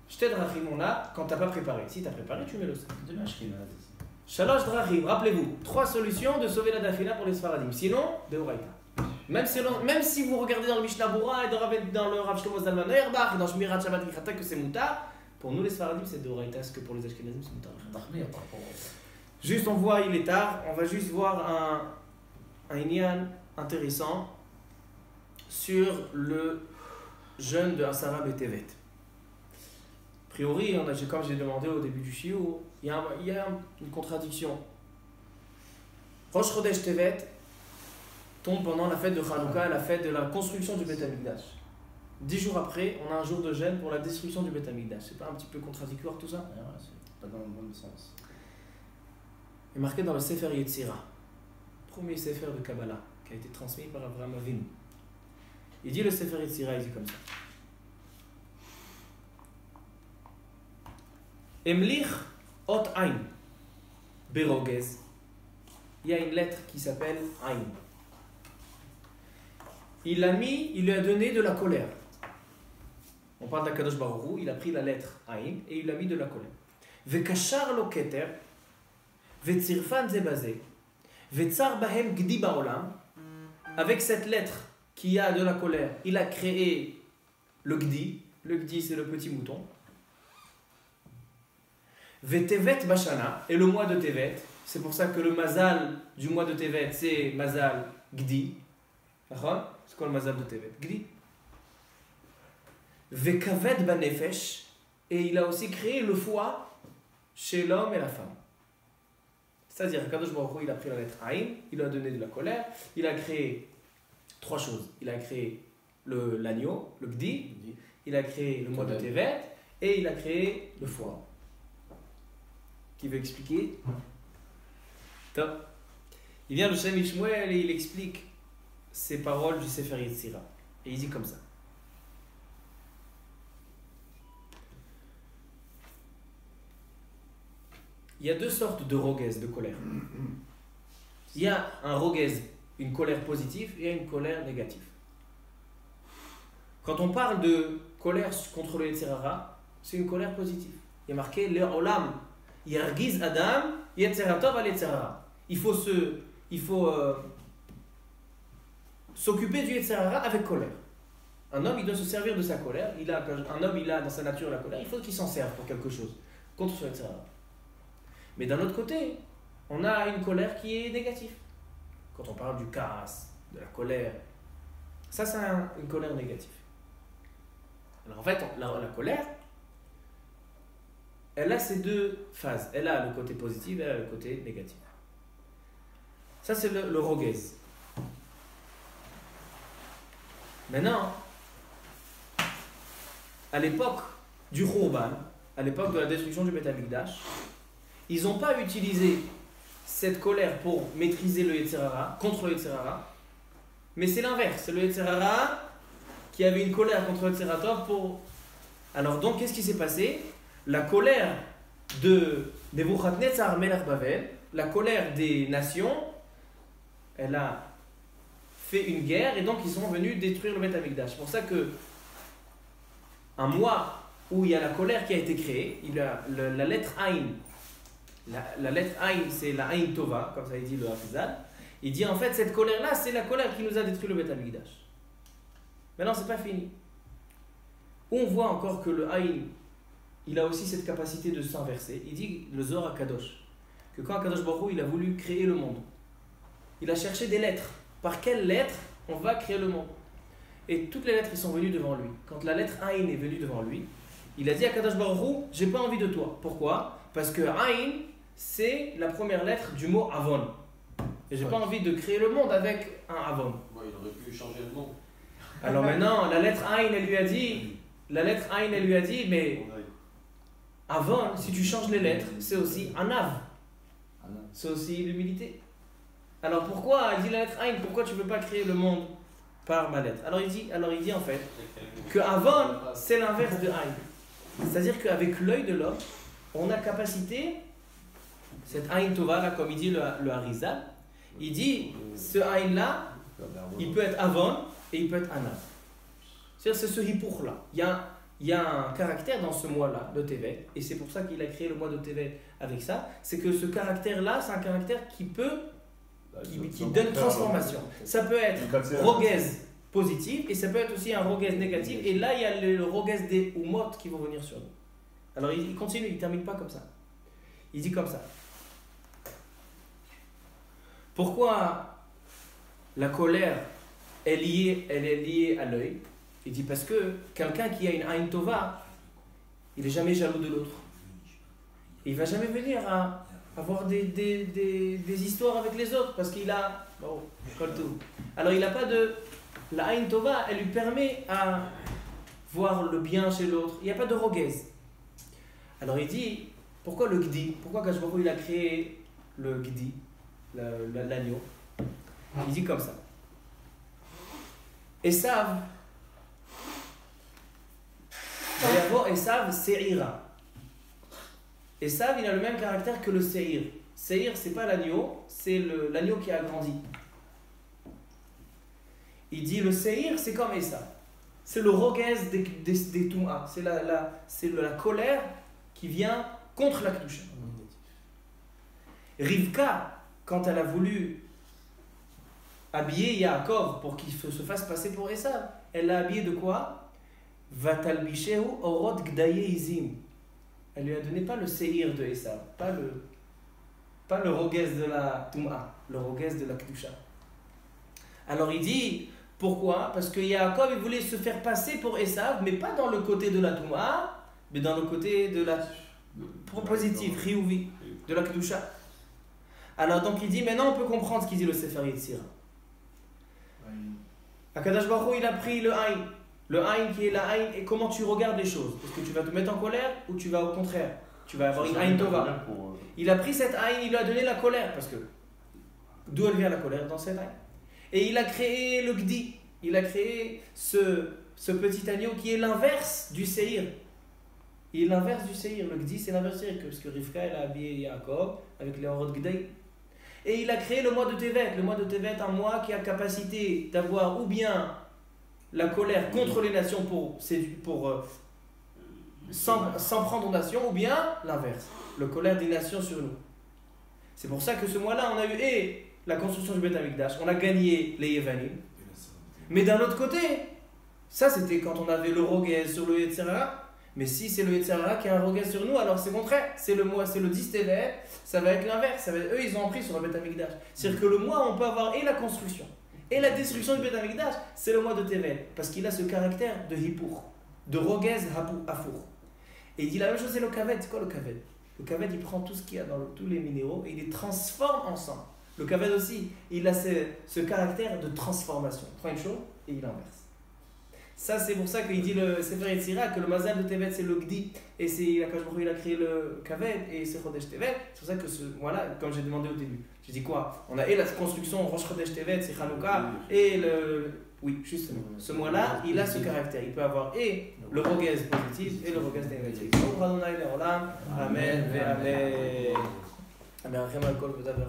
[SPEAKER 1] Shte drachim on a quand tu n'as pas préparé. Si tu as préparé, tu mets le sac.
[SPEAKER 3] Demain, je serai
[SPEAKER 1] Shalosh drachim, rappelez-vous, trois solutions de sauver la dafina pour les Sfaradim. Sinon, de Horaïta. Même si vous regardez dans le Mishnah Bura et dans le Rav Shlomo Zalman Auerbach et dans Shmirat Shabbat Vichata que c'est mouta, pour nous les Sfaradim c'est de Horaïta, est-ce que pour les Ashkenazim c'est mouta? Juste on voit, il est tard, on va juste voir un inyan intéressant sur le jeûne de Asara Betevet. A priori, comme j'ai demandé au début du shiur, il y a une contradiction. Rosh Chodesh Tevet tombe pendant la fête de Hanouka, la fête de la construction du Beth Amikdash. 10 jours après, on a un jour de jeûne pour la destruction du Beth Amikdash. C'est pas un petit peu contradictoire tout ça?
[SPEAKER 3] C'est pas dans le bon sens.
[SPEAKER 1] Il est marqué dans le Sefer Yetzira, premier Sefer de Kabbalah, qui a été transmis par Avraham Avinu. Il dit le Sefer Yetzira, il dit comme ça. Emlich ot Ain Berogez. Il y a une lettre qui s'appelle Ain. Il lui a donné de la colère. On parle d'Akadosh Baruch Hu, il a pris la lettre Ain et il a mis de la colère. Vekashar lo keter, vetzirfan zebazé. Vetzar bahem gdi ba'olam. Avec cette lettre qui a de la colère, il a créé le gdi. Le gdi, c'est le petit mouton. Vetevet bashana. Et le mois de Tevet. C'est pour ça que le mazal du mois de Tevet, c'est mazal gdi. D'accord? C'est quoi le mazal de Tevet? Gdi. Vekaved banefesh. Et il a aussi créé le foie chez l'homme et la femme. C'est-à-dire, Kadosh Baruch Hu, il a pris la lettre Aïn, il lui a donné de la colère, il a créé 3 choses. Il a créé l'agneau, le Gdi, il a créé le mois de Tevet, et il a créé le foie. Qui veut expliquer? Top. Il vient le Shem Ishmuel et il explique ces paroles du Sefer Yetzira. Et il dit comme ça. Il y a 2 sortes de rogez, de colère. Il y a un rogez, une colère positive, et une colère négative. Quand on parle de colère contre le Yetzer Hara, c'est une colère positive. Il y a marqué le olam yargiz adam Yetzer Tov al Yetzer Hara. Il faut s'occuper du Yetzer Hara avec colère. Un homme, il doit se servir de sa colère. Un homme, il a dans sa nature la colère. Il faut qu'il s'en serve pour quelque chose contre son Yetzer Hara. Mais d'un autre côté, on a une colère qui est négative. Quand on parle du kaas, de la colère, ça c'est une colère négative. Alors en fait, la colère, elle a ces 2 phases. Elle a le côté positif et elle a le côté négatif. Ça c'est le rogez. Maintenant, à l'époque du Khurban, à l'époque de la destruction du Beth Amikdash, ils n'ont pas utilisé cette colère pour maîtriser le Yetzer Hara, contre le Yetzer Hara, mais c'est l'inverse. C'est le Yetzer Hara qui avait une colère contre le Yetzer Hara pour... Alors donc, qu'est-ce qui s'est passé? La colère de Nebuchadnezzar Melech Bavel, la colère des nations, elle a fait une guerre et donc ils sont venus détruire le Beth Amikdash. C'est pour ça que un mois où il y a la colère qui a été créée, il y a la lettre Aïn. La lettre Aïn, c'est la Aïn Tova, comme ça il dit le Hafizal. Il dit en fait, cette colère-là, c'est la colère qui nous a détruit le Beth Amikdash. Maintenant, c'est pas fini. On voit encore que le Aïn, il a aussi cette capacité de s'inverser. Il dit, le Zohar Kadosh, que quand Kadosh Baruch Hu, il a voulu créer le monde, il a cherché des lettres. Par quelles lettres on va créer le monde? Et toutes les lettres, ils sont venues devant lui. Quand la lettre Aïn est venue devant lui, il a dit à Kadosh Baruch Hu, j'ai pas envie de toi. Pourquoi? Parce que Aïn, c'est la première lettre du mot Avon. Et j'ai pas envie de créer le monde avec un Avon.
[SPEAKER 7] Bon, il aurait pu changer le nom.
[SPEAKER 1] Alors maintenant, la lettre Aïn, elle lui a dit, mais Avon, si tu changes les lettres, c'est aussi Anav. C'est aussi l'humilité. Alors pourquoi, il dit la lettre Aïn, pourquoi tu ne veux pas créer le monde par ma lettre? Alors il dit en fait que Avon, c'est l'inverse de Aïn. C'est-à-dire qu'avec l'œil de l'homme, on a capacité, cette Aïn Tova, là, comme il dit le Harizal, il dit, ce Aïn-là, il peut être Avon et il peut être Anav. C'est-à-dire c'est ce hipour-là. Il y a un caractère dans ce mois-là de Tevet, et c'est pour ça qu'il a créé le mois de Tevet avec ça, c'est que ce caractère-là, c'est un caractère qui donne transformation. Ça peut être rogez positif, et ça peut être aussi un rogez négatif, et là, il y a le rogez des Umot qui vont venir sur nous. Alors il continue, il ne termine pas comme ça. Il dit comme ça. Pourquoi la colère est liée à l'œil? Il dit parce que quelqu'un qui a une Aïn Tova, il n'est jamais jaloux de l'autre. Il ne va jamais venir à avoir des histoires avec les autres parce qu'il a... Bon, alors il n'a pas de... La Aïn Tova, elle lui permet à voir le bien chez l'autre. Il n'y a pas de rogez. Alors il dit, pourquoi le Gdi? Pourquoi Kadosh Baruch Hu, il a créé le Gdi, l'agneau? Il dit comme ça. Esav, Se'ira. Esav, il a le même caractère que le Se'ir. Se'ir, c'est pas l'agneau, c'est l'agneau qui a grandi. Il dit le Se'ir, c'est comme Esav. C'est le rogez des Touma. C'est la colère qui vient contre la Kedusha. Rivka, quand elle a voulu habiller Yaakov pour qu'il se fasse passer pour Esav, elle l'a habillé de quoi? Vatalbishehu orot gdaye izim. Elle lui a donné pas le séhir de Esav, pas le roguez de la Touma, le roguez de la Kedusha. Alors il dit, pourquoi? Parce que Yaakov il voulait se faire passer pour Esav, mais pas dans le côté de la Touma, mais dans le côté de la propositive, Chiyuvi, de la Kedusha. Alors donc il dit, maintenant on peut comprendre ce qu'il dit le Sefer Yetzira. Akadosh Baruch Hu, il a pris le Aïn. Le Aïn qui est la Aïn, et comment tu regardes les choses. Est-ce que tu vas te mettre en colère ou tu vas au contraire? Tu vas avoir une Aïn Tova. Il a pris cette Aïn, il lui a donné la colère. Parce que d'où elle vient la colère? Dans cette Aïn. Et il a créé le Gdi. Il a créé ce petit agneau qui est l'inverse du Seir. Il est l'inverse du Seir. Le Gdi, c'est l'inverse du Seir. Parce que Rivka, elle a habillé Yaakov avec les Horot Gdi. Et il a créé le mois de Tevet. Le mois de Tevet, un mois qui a capacité d'avoir ou bien la colère contre les nations sans prendre aux nations, ou bien l'inverse, la colère des nations sur nous. C'est pour ça que ce mois-là, on a eu la construction du Beth Amikdash, on a gagné les Yevanim. Mais d'un autre côté, ça c'était quand on avait le Roguez sur le Yetzirah. Mais si c'est le Yetzirah qui a un Roguez sur nous, alors c'est le contraire. C'est le mois, c'est le 10 Tevet, ça va être l'inverse. Eux, ils ont pris sur le Beth Amikdash. C'est-à-dire que le mois, on peut avoir et la construction et la destruction du Beth Amikdash, c'est le mois de Tevet. Parce qu'il a ce caractère de Hippour, de Roguez Hafour. Et il dit la même chose, c'est le Kavet. C'est quoi le Kavet? Le Kavet, il prend tout ce qu'il y a dans tous les minéraux et il les transforme ensemble. Le Kavet aussi, il a ce caractère de transformation. Il prend une chose et il inverse. Ça, c'est pour ça qu'il dit le Sefer Yetzira que le Mazal de Tevet, c'est le Gdi. Et c'est Akadosh Baruch Hu, il a créé le Kavet et c'est Chodesh Tevet. C'est pour ça que voilà, comme j'ai demandé au début, j'ai dit quoi? On a et la construction Rosh Chodesh Tevet, c'est Hanouka, et oui, justement. Ce mois-là, il a ce caractère. Il peut avoir et le Roguez positif et le Roguez négatif. Amen. Amen.